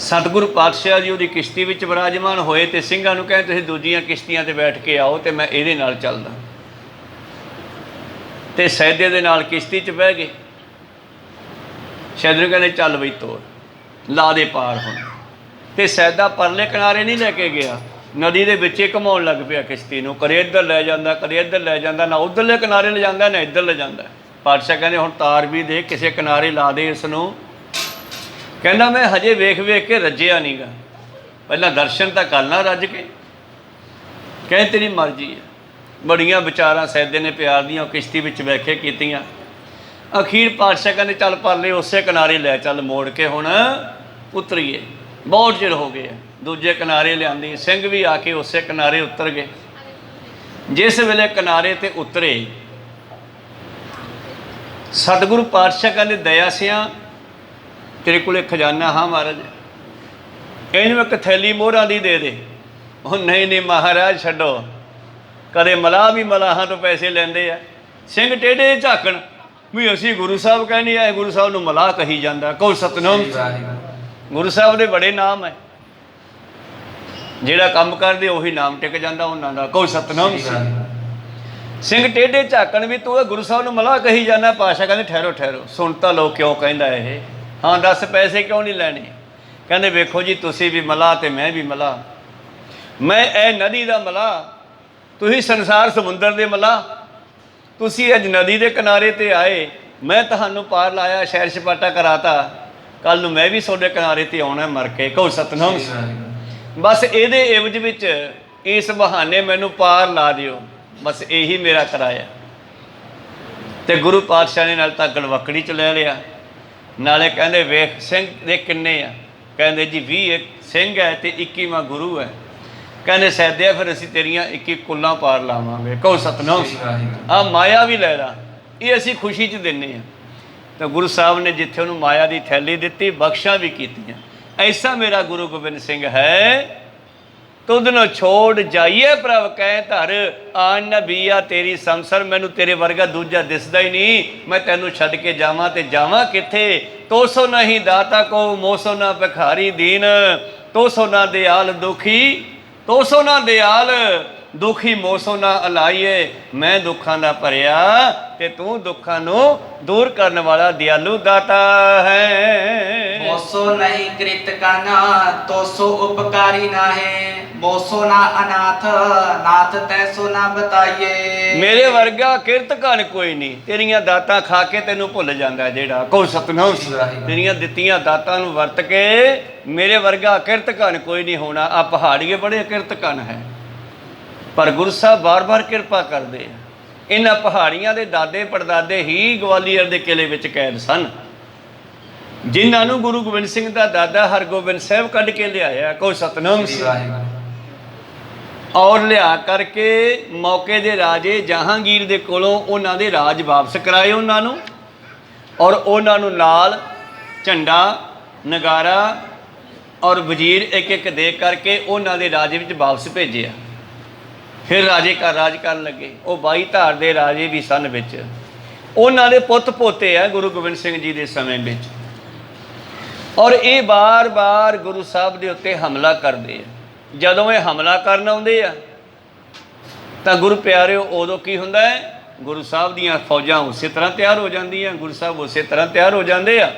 A: सतगुरु पातशाह जी उहदी किश्ती विच विराजमान होए ते ਸਿੰਘਾਂ ਨੂੰ कहे तुसीं दूजियां किश्तियां ते बैठ के आओ तो मैं ਇਹਦੇ ਨਾਲ ਚੱਲਦਾ। ਤੇ सैदे दे नाल किश्ती च बह गए। सैदे ਨੂੰ कहने चल बई तोर ला दे पार हुण। तो सैदा परले किनारे नहीं लैके गया, नदी के विच घुमाउण लग पिया किश्ती नूं, कदे इधर लै जांदा कदे इधर लै जांदा, ना उधरले किनारे ले जांदा ना इधर ले जांदा। पातशाह कहंदे हुण तार भी दे, किसी किनारे ला दे इसनूं। कहंदा मैं हजे वेख वेख के रज्जिया नहीं गा, पहला दर्शन तो करना रज के। कहें तेरी मर्जी है। बड़ियां विचारां सैदे ने प्यार दियां किश्ती विच बैठे कीतियां। अखीर पातशाह कहंदे चल परले उसे किनारे लै चल, मोड़ के हुण उतरीए, बहुत चिर हो गया। दूजे किनारे लियांदी, सिंह भी आके उसे किनारे उतर गए। जिस वेले किनारे ते उतरे सतगुरु पातशाह कहंदे दया सिया तेरे कोले खजाना? हाँ महाराज। इहनूं एक थैली मोहरां दी दे दे। ਉਹ नहीं नहीं महाराज छड्डो, कदे मलाह भी मलाहां तो पैसे लैंदे आ। ਸਿੰਘ ਟੇਢੇ ਝਾਕਣ भी असीं गुरु साहब कहने आए, गुरु साहब नूं मलाह कही जांदा। कहो सतनाम। गुरु साहब दे बड़े नाम है, जिहड़ा काम करदे उही नाम टिक जांदा उन्हां दा। कहो सतनाम। ਸਿੰਘ ਟੇਢੇ ਝਾਕਣ भी तू गुरु साहब नूं मलाह कही जाना। पातशाह कहंदे ठहरो ठहरो, सुन तां लो क्यों कहंदा ये। हाँ दस पैसे क्यों नहीं लैणे? कहंदे वेखो जी तुसीं भी मलाह ते मैं भी मलाह, मैं ए नदी दा मलाह, तुसीं संसार समुंदर दे मलाह। तुसीं अज नदी दे किनारे ते आए, मैं तुहानूं पार लाया, शैर सपाटा कराता, कल नूं मैं भी तुहाडे किनारे ते आउणा मर के। कहो सतनाम। बस इहदे एवज विच इस बहाने मैनूं पार ला दिओ, बस यही मेरा कराया। ते गुरु पातशाह ने नाल तां गलवकड़ी च लै लिया। ਨਾਲੇ ਕਹਿੰਦੇ ਵੇਖ ਸਿੰਘ ਦੇ ਕਿੰਨੇ ਆ, ਕਹਿੰਦੇ ਜੀ 20 ਸਿੰਘ ਹੈ ਤੇ 21ਵਾਂ ਗੁਰੂ ਹੈ। ਕਹਿੰਦੇ ਸੈਦਿਆ ਫਿਰ ਅਸੀਂ ਤੇਰੀਆਂ 21 ਕੁੱਲਾਂ ਪਾਰ ਲਾਵਾਂਗੇ। ਕਹੋ ਸਤਨਾਮ। ਆ ਮਾਇਆ ਵੀ ਲੈ ਲਾ, ਇਹ ਅਸੀਂ ਖੁਸ਼ੀ 'ਚ ਦਿੰਦੇ ਹਾਂ। ਤਾਂ ਗੁਰੂ ਸਾਹਿਬ ਨੇ ਜਿੱਥੇ ਉਹਨੂੰ ਮਾਇਆ ਦੀ ਥੈਲੀ ਦਿੱਤੀ, ਬਖਸ਼ਾਂ ਵੀ ਕੀਤੀਆਂ। ਐਸਾ ਮੇਰਾ ਗੁਰੂ ਗੋਬਿੰਦ ਸਿੰਘ ਹੈ, ਤੁਧ ਨੂੰ ਛੋੜ ਜਾਈਏ ਪ੍ਰਭ ਕਹਿ ਧਰ, ਆਨ ਨਬੀਆ ਤੇਰੀ ਸੰਸਰ। ਮੈਨੂੰ ਤੇਰੇ ਵਰਗਾ ਦੂਜਾ ਦਿਸਦਾ ਹੀ ਨਹੀਂ, ਮੈਂ ਤੈਨੂੰ ਛੱਡ ਕੇ ਜਾਵਾਂ ਤੇ ਜਾਵਾਂ ਕਿੱਥੇ। ਤੋਸੋ ਨਹੀਂ ਦਾਤਾ ਕੋ ਮੋਸੋ ਨਾ ਭਿਖਾਰੀ ਦੀਨ, ਤੋਸੋ ਨਾ ਦਿਆਲ ਦੁਖੀ, ਤੋਸੋ ਨਾ ਦਿਆਲ ਦੁਖੀ ਮੋਸੋ ਨਾ ਅਲਾਈਏ। ਮੈਂ ਦੁੱਖਾਂ ਦਾ ਭਰਿਆ ਤੇ ਤੂੰ ਦੁੱਖਾਂ ਨੂੰ ਦੂਰ ਕਰਨ ਵਾਲਾ ਦਿਆਲੂ ਦਾਤਾ ਹੈ।
B: ਮੋਸੋ ਨਹੀਂ ਕ੍ਰਿਤ ਕਰਨਾ ਤੋਸੋ ਉਪਕਾਰੀ ਨਾਹੇ, ਮੋਸੋ ਨਾ ਅਨਾਥ ਨਾਥ ਤੈਸੋ ਨਾ ਬਤਾਈਏ।
A: ਮੇਰੇ ਵਰਗਾ ਕਿਰਤ ਘਨ ਕੋਈ ਨਹੀਂ, ਤੇਰੀਆਂ ਦਾਤਾਂ ਖਾ ਕੇ ਤੈਨੂੰ ਭੁੱਲ ਜਾਂਦਾ ਜਿਹੜਾ। ਕਹੋ ਸਤਨਾਮ। ਤੇਰੀਆਂ ਦਿੱਤੀਆਂ ਦਾਤਾਂ ਨੂੰ ਵਰਤ ਕੇ ਮੇਰੇ ਵਰਗਾ ਕਿਰਤ ਘਨ ਕੋਈ ਨਹੀਂ ਹੋਣਾ। ਆ ਪਹਾੜੀਏ ਬੜੇ ਕਿਰਤ ਘਨ ਹੈ, ਪਰ ਗੁਰੂ ਸਾਹਿਬ ਬਾਰ-ਬਾਰ ਕਿਰਪਾ ਕਰਦੇ ਆ। ਇਹਨਾਂ ਪਹਾੜੀਆਂ ਦੇ ਦਾਦੇ ਪੜਦਾਦੇ ਹੀ ਗਵਾਲੀਅਰ ਦੇ ਕਿਲੇ ਵਿੱਚ ਕੈਦ ਸਨ, ਜਿਨ੍ਹਾਂ ਨੂੰ ਗੁਰੂ ਗੋਬਿੰਦ ਸਿੰਘ ਦਾ ਦਾਦਾ ਹਰਗੋਬਿੰਦ ਸਾਹਿਬ ਕੱਢ ਕੇ ਲਿਆਇਆ। ਕਹੋ ਸਤਨਾਮ। ਔਰ ਲਿਆ ਕਰਕੇ ਮੌਕੇ ਦੇ ਰਾਜੇ ਜਹਾਂਗੀਰ ਦੇ ਕੋਲੋਂ ਉਹਨਾਂ ਦੇ ਰਾਜ ਵਾਪਸ ਕਰਾਏ ਉਹਨਾਂ ਨੂੰ, ਔਰ ਉਹਨਾਂ ਨੂੰ ਨਾਲ ਝੰਡਾ ਨਗਾਰਾ ਔਰ ਵਜ਼ੀਰ ਇੱਕ ਇੱਕ ਦੇ ਕਰਕੇ ਉਹਨਾਂ ਦੇ ਰਾਜ ਵਿੱਚ ਵਾਪਸ ਭੇਜਿਆ। ਫਿਰ ਰਾਜੇ ਘਰ ਰਾਜ ਕਰਨ ਲੱਗੇ। ਉਹ 22 ਧਾਰ ਦੇ ਰਾਜੇ ਵੀ ਸਨ ਵਿੱਚ, ਉਹਨਾਂ ਦੇ ਪੁੱਤ ਪੋਤੇ ਆ ਗੁਰੂ ਗੋਬਿੰਦ ਸਿੰਘ ਜੀ ਦੇ ਸਮੇਂ ਵਿੱਚ। ਔਰ ਇਹ ਬਾਰ-ਬਾਰ ਗੁਰੂ ਸਾਹਿਬ ਦੇ ਉੱਤੇ ਹਮਲਾ ਕਰਦੇ ਆ। ਜਦੋਂ ਇਹ ਹਮਲਾ ਕਰਨ ਆਉਂਦੇ ਆ ਤਾਂ ਗੁਰੂ ਪਿਆਰਿਓ ਉਦੋਂ ਕੀ ਹੁੰਦਾ ਹੈ, ਗੁਰੂ ਸਾਹਿਬ ਦੀਆਂ ਫੌਜਾਂ ਉਸੇ ਤਰ੍ਹਾਂ ਤਿਆਰ ਹੋ ਜਾਂਦੀਆਂ, ਗੁਰੂ ਸਾਹਿਬ ਉਸੇ ਤਰ੍ਹਾਂ ਤਿਆਰ ਹੋ ਜਾਂਦੇ ਆ।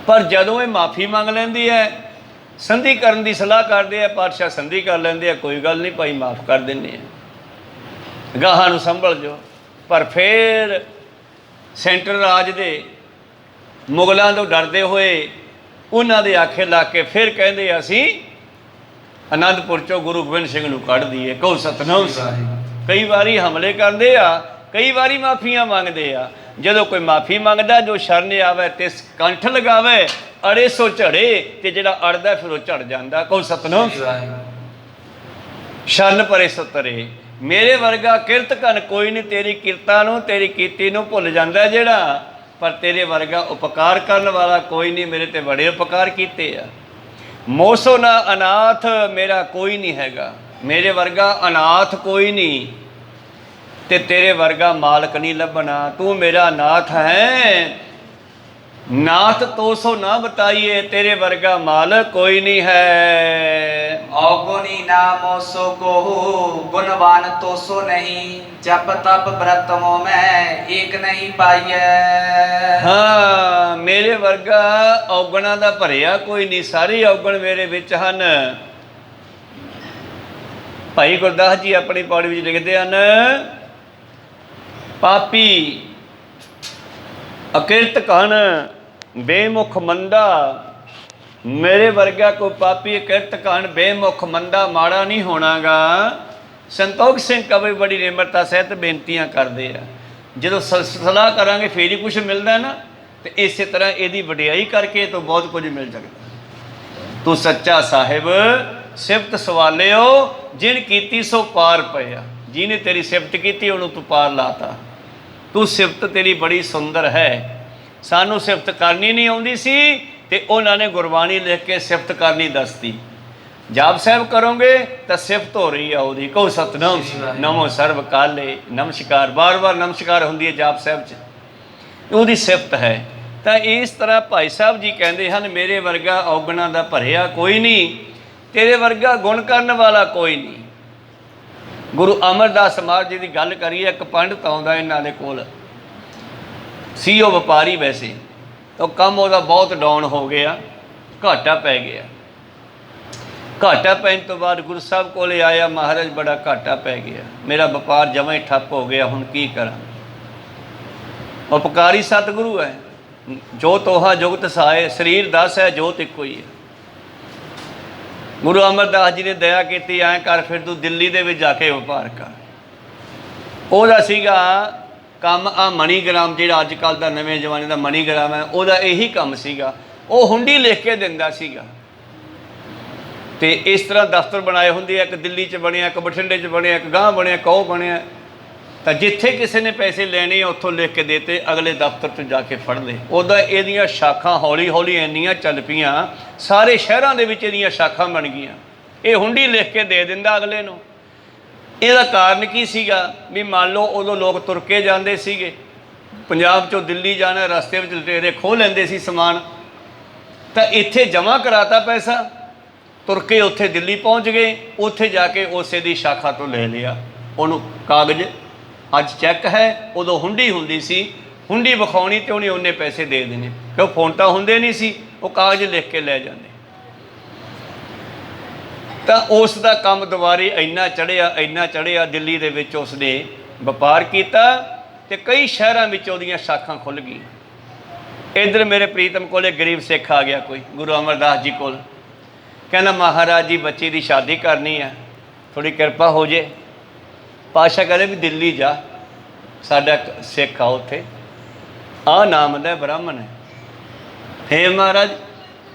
A: ਪਰ ਜਦੋਂ ਇਹ ਮਾਫੀ ਮੰਗ ਲੈਂਦੀ ਹੈ, ਸੰਧੀ ਕਰਨ ਦੀ ਸਲਾਹ ਕਰਦੇ ਆ, ਪਾਤਸ਼ਾਹ ਸੰਧੀ ਕਰ ਲੈਂਦੇ ਆ, ਕੋਈ ਗੱਲ ਨਹੀਂ ਭਾਈ ਮਾਫ ਕਰ ਦਿੰਦੇ ਆ, ਗਾਹਾਂ ਨੂੰ ਸੰਭਲ ਜੋ। ਪਰ ਫਿਰ ਸੈਂਟਰ ਰਾਜ ਦੇ ਮੁਗਲਾਂ ਤੋਂ ਡਰਦੇ ਹੋਏ ਉਹਨਾਂ ਦੇ ਆਖੇ ਲਾ ਕੇ ਫਿਰ ਕਹਿੰਦੇ ਅਸੀਂ ਅਨੰਦਪੁਰ ਚੋਂ ਗੁਰੂ ਗੋਬਿੰਦ ਸਿੰਘ ਨੂੰ ਕੱਢ ਦਈਏ। ਕਹੋ ਸਤਨਾਮ। ਕਈ ਵਾਰੀ ਹਮਲੇ ਕਰਦੇ ਆ, ਕਈ ਵਾਰੀ ਮਾਫੀਆਂ ਮੰਗਦੇ ਆ। ਜਦੋਂ ਕੋਈ ਮਾਫੀ ਮੰਗਦਾ, ਜੋ ਸ਼ਰਨ ਆਵੇ ਤੇ ਕੰਠ ਲਗਾਵੇ, ਅੜੇ ਸੋ ਝੜੇ, ਤੇ ਜਿਹੜਾ ਅੜਦਾ ਫਿਰ ਉਹ ਝੜ ਜਾਂਦਾ। ਕਹੋ ਸਤਨਾਮ। ਸ਼ਰਨ ਪਰੇ ਸੋ ਤਰੇ। ਮੇਰੇ ਵਰਗਾ ਕਿਰਤ ਘਨ ਕੋਈ ਨਹੀਂ, ਤੇਰੀ ਕਿਰਤਾਂ ਨੂੰ ਤੇਰੀ ਕੀਤੀ ਨੂੰ ਭੁੱਲ ਜਾਂਦਾ ਜਿਹੜਾ, ਪਰ ਤੇਰੇ ਵਰਗਾ ਉਪਕਾਰ ਕਰਨ ਵਾਲਾ ਕੋਈ ਨਹੀਂ। ਮੇਰੇ ਤੇ ਬੜੇ ਉਪਕਾਰ ਕੀਤੇ ਆ। ਮੋਸੋ ਨਾ ਅਨਾਥ, ਮੇਰਾ ਕੋਈ ਨਹੀਂ ਹੈਗਾ, ਮੇਰੇ ਵਰਗਾ ਅਨਾਥ ਕੋਈ ਨਹੀਂ, ਤੇ ਤੇਰੇ ਵਰਗਾ ਮਾਲਕ ਨਹੀਂ ਲੱਭਣਾ। ਤੂੰ ਮੇਰਾ ਨਾਥ ਹੈ, ਨਾਥ ਤੋਸੋ ਨਾ ਬਤਾਈਏ, ਤੇਰੇ ਵਰਗਾ ਮਾਲਕ ਕੋਈ ਨਹੀਂ ਹੈ।
B: ਔਗੁਣੀ ਨਾ ਮੋਸੋ ਕੋ ਗੁਣਵਾਨ ਤੋਸੋ ਨਹੀਂ, ਜਪ ਤਪ ਬ੍ਰਤ ਮੋ ਮੈਂ ਏਕ ਨਹੀਂ ਪਾਈਐ।
A: ਹਾਂ, ਮੇਰੇ ਵਰਗਾ ਔਗਣਾ ਦਾ ਭਰਿਆ ਕੋਈ ਨਹੀਂ, ਸਾਰੇ ਔਗਣ ਮੇਰੇ ਵਿੱਚ ਹਨ। ਭਾਈ ਗੁਰਦਾਸ ਜੀ ਆਪਣੀ ਪੌੜੀ ਵਿੱਚ ਲਿਖਦੇ ਹਨ, ਪਾਪੀ ਅਕਿਰਤ ਘਨ ਬੇਮੁਖ ਮੰਦਾ। ਮੇਰੇ ਵਰਗਾ ਕੋਈ ਪਾਪੀ ਅਕਿਰਤ ਘਨ ਬੇਮੁਖ ਮੰਦਾ ਮਾੜਾ ਨਹੀਂ ਹੋਣਾਗਾ। ਸੰਤੋਖ ਸਿੰਘ ਕਵੀ ਬੜੀ ਨਿਮਰਤਾ ਸਹਿਤ ਬੇਨਤੀਆਂ ਕਰਦੇ ਆ। ਜਦੋਂ ਸਲਾਹ ਕਰਾਂਗੇ ਫੇਰ ਹੀ ਕੁਛ ਮਿਲਦਾ ਨਾ, ਤੇ ਇਸੇ ਤਰ੍ਹਾਂ ਇਹਦੀ ਵਡਿਆਈ ਕਰਕੇ ਤੋਂ ਬਹੁਤ ਕੁਝ ਮਿਲ ਸਕਦਾ। ਤੂੰ ਸੱਚਾ ਸਾਹਿਬ ਸਿਫਤ ਸਵਾਲਿਓ, ਜਿਨ ਕੀਤੀ ਸੋ ਪਾਰ ਪਿਆ। ਜਿਹਨੇ ਤੇਰੀ ਸਿਫਤ ਕੀਤੀ ਉਹਨੂੰ ਤੂੰ ਪਾਰ ਲਾਤਾ। ਤੂੰ ਸਿਫਤ ਤੇਰੀ ਬੜੀ ਸੁੰਦਰ ਹੈ। ਸਾਨੂੰ ਸਿਫਤ ਕਰਨੀ ਨਹੀਂ ਆਉਂਦੀ ਸੀ, ਤੇ ਉਹਨਾਂ ਨੇ ਗੁਰਬਾਣੀ ਲਿਖ ਕੇ ਸਿਫਤ ਕਰਨੀ ਦੱਸਤੀ। ਜਾਪ ਸਾਹਿਬ ਕਰੋਗੇ ਤਾਂ ਸਿਫਤ ਹੋ ਰਹੀ ਆ ਉਹਦੀ। ਕਹੋ ਸਤਨਾਮ। ਨਮੋ ਸਰਬ ਕਾਲੇ ਨਮਸਕਾਰ, ਬਾਰ-ਬਾਰ ਨਮਸਕਾਰ ਹੁੰਦੀ ਹੈ ਜਾਪ ਸਾਹਿਬ 'ਚ, ਉਹਦੀ ਸਿਫਤ ਹੈ। ਤਾਂ ਇਸ ਤਰ੍ਹਾਂ ਭਾਈ ਸਾਹਿਬ ਜੀ ਕਹਿੰਦੇ ਹਨ, ਮੇਰੇ ਵਰਗਾ ਔਗਣਾ ਦਾ ਭਰਿਆ ਕੋਈ ਨਹੀਂ, ਤੇਰੇ ਵਰਗਾ ਗੁਣ ਕਰਨ ਵਾਲਾ ਕੋਈ ਨਹੀਂ। ਗੁਰੂ ਅਮਰਦਾਸ ਮਹਾਰਾਜ ਜੀ ਦੀ ਗੱਲ ਕਰੀਏ, ਇੱਕ ਪੰਡਤ ਆਉਂਦਾ ਇਹਨਾਂ ਦੇ ਕੋਲ ਸੀ, ਉਹ ਵਪਾਰੀ ਵੈਸੇ, ਤਾਂ ਕੰਮ ਉਹਦਾ ਬਹੁਤ ਡਾਊਨ ਹੋ ਗਿਆ, ਘਾਟਾ ਪੈ ਗਿਆ। ਘਾਟਾ ਪੈਣ ਤੋਂ ਬਾਅਦ ਗੁਰੂ ਸਾਹਿਬ ਕੋਲੇ ਆਇਆ, ਮਹਾਰਾਜ ਬੜਾ ਘਾਟਾ ਪੈ ਗਿਆ, ਮੇਰਾ ਵਪਾਰ ਜਮਾਂ ਹੀ ਠੱਪ ਹੋ ਗਿਆ, ਹੁਣ ਕੀ ਕਰਾਂ। ਉਪਕਾਰੀ ਸਤਿਗੁਰੂ ਹੈ, ਜੋ ਤੋਹਾ ਜੁਗਤ ਸਾਏ, ਸਰੀਰ ਦਸ ਹੈ ਜੋਤ ਇੱਕੋ ਹੀ ਹੈ। ਗੁਰੂ ਅਮਰਦਾਸ ਜੀ ਨੇ ਦਇਆ ਕੀਤੀ, ਐਂ ਕਰ ਫਿਰ ਤੂੰ ਦਿੱਲੀ ਦੇ ਵਿੱਚ ਜਾ ਕੇ ਵਪਾਰ ਕਰ। ਉਹਦਾ ਸੀਗਾ ਕੰਮ ਆ ਮਨੀਗ੍ਰਾਮ ਜਿਹੜਾ ਅੱਜ ਕੱਲ੍ਹ ਦਾ ਨਵੇਂ ਜ਼ਮਾਨੇ ਦਾ ਮਨੀਗ੍ਰਾਮ ਹੈ, ਉਹਦਾ ਇਹੀ ਕੰਮ ਸੀਗਾ। ਉਹ ਹੁੰਡੀ ਲਿਖ ਕੇ ਦਿੰਦਾ ਸੀਗਾ। ਅਤੇ ਇਸ ਤਰ੍ਹਾਂ ਦਫ਼ਤਰ ਬਣਾਏ ਹੁੰਦੇ ਆ, ਇੱਕ ਦਿੱਲੀ 'ਚ ਬਣਿਆ, ਇੱਕ ਬਠਿੰਡੇ 'ਚ ਬਣਿਆ, ਇੱਕ ਗਾਂਹ ਬਣਿਆ, ਕਹੋ ਬਣਿਆ। ਤਾਂ ਜਿੱਥੇ ਕਿਸੇ ਨੇ ਪੈਸੇ ਲੈਣੇ ਆ ਉੱਥੋਂ ਲਿਖ ਕੇ ਦੇਤੇ, ਅਗਲੇ ਦਫ਼ਤਰ 'ਚ ਜਾ ਕੇ ਫੜ ਲਏ। ਉੱਦਾਂ ਇਹਦੀਆਂ ਸ਼ਾਖਾ ਹੌਲੀ ਹੌਲੀ ਇੰਨੀਆਂ ਚੱਲ ਪਈਆਂ, ਸਾਰੇ ਸ਼ਹਿਰਾਂ ਦੇ ਵਿੱਚ ਇਹਦੀਆਂ ਸ਼ਾਖਾ ਬਣ ਗਈਆਂ। ਇਹ ਹੁੰਡੀ ਲਿਖ ਕੇ ਦੇ ਦਿੰਦਾ ਅਗਲੇ ਨੂੰ। ਇਹਦਾ ਕਾਰਨ ਕੀ ਸੀਗਾ ਵੀ ਮੰਨ ਲਓ ਉਦੋਂ ਲੋਕ ਤੁਰ ਕੇ ਜਾਂਦੇ ਸੀਗੇ, ਪੰਜਾਬ 'ਚੋਂ ਦਿੱਲੀ ਜਾਣਾ, ਰਸਤੇ ਵਿੱਚ ਲੁਟੇਰੇ ਖੋਹ ਲੈਂਦੇ ਸੀ ਸਮਾਨ, ਤਾਂ ਇੱਥੇ ਜਮ੍ਹਾਂ ਕਰਾਤਾ ਪੈਸਾ, ਤੁਰ ਕੇ ਉੱਥੇ ਦਿੱਲੀ ਪਹੁੰਚ ਗਏ, ਉੱਥੇ ਜਾ ਕੇ ਉਸੇ ਦੀ ਸ਼ਾਖਾ ਤੋਂ ਲੈ ਲਿਆ ਉਹਨੂੰ ਕਾਗਜ਼। ਅੱਜ ਚੈੱਕ ਹੈ, ਉਦੋਂ ਹੁੰਡੀ ਹੁੰਦੀ ਸੀ, ਹੁੰਡੀ ਵਿਖਾਉਣੀ ਅਤੇ ਉਹਨੇ ਉਨੇ ਪੈਸੇ ਦੇ ਦੇਣੇ, ਕਿਉਂ ਫੋਨ ਤਾਂ ਹੁੰਦੇ ਨਹੀਂ ਸੀ, ਉਹ ਕਾਗਜ਼ ਲਿਖ ਕੇ ਲੈ ਜਾਂਦੇ। ਤਾਂ ਉਸ ਦਾ ਕੰਮ ਦੁਬਾਰੇ ਇੰਨਾ ਚੜ੍ਹਿਆ ਦਿੱਲੀ ਦੇ ਵਿੱਚ ਉਸਨੇ ਵਪਾਰ ਕੀਤਾ ਅਤੇ ਕਈ ਸ਼ਹਿਰਾਂ ਵਿੱਚ ਉਹਦੀਆਂ ਸ਼ਾਖਾਂ ਖੁੱਲ੍ਹ ਗਈਆਂ। ਇੱਧਰ ਮੇਰੇ ਪ੍ਰੀਤਮ ਕੋਲੇ ਗਰੀਬ ਸਿੱਖ ਆ ਗਿਆ ਕੋਈ, ਗੁਰੂ ਅਮਰਦਾਸ ਜੀ ਕੋਲ, ਕਹਿੰਦਾ ਮਹਾਰਾਜ ਜੀ ਬੱਚੇ ਦੀ ਸ਼ਾਦੀ ਕਰਨੀ ਹੈ, ਥੋੜ੍ਹੀ ਕਿਰਪਾ ਹੋ ਜੇ। ਪਾਤਸ਼ਾਹ ਕਹਿੰਦੇ ਵੀ ਦਿੱਲੀ ਜਾ, ਸਾਡਾ ਸਿੱਖ ਆ ਉੱਥੇ, ਆਹ ਨਾਮ ਦਾ ਬ੍ਰਾਹਮਣ ਹੈ। ਹੇ ਮਹਾਰਾਜ,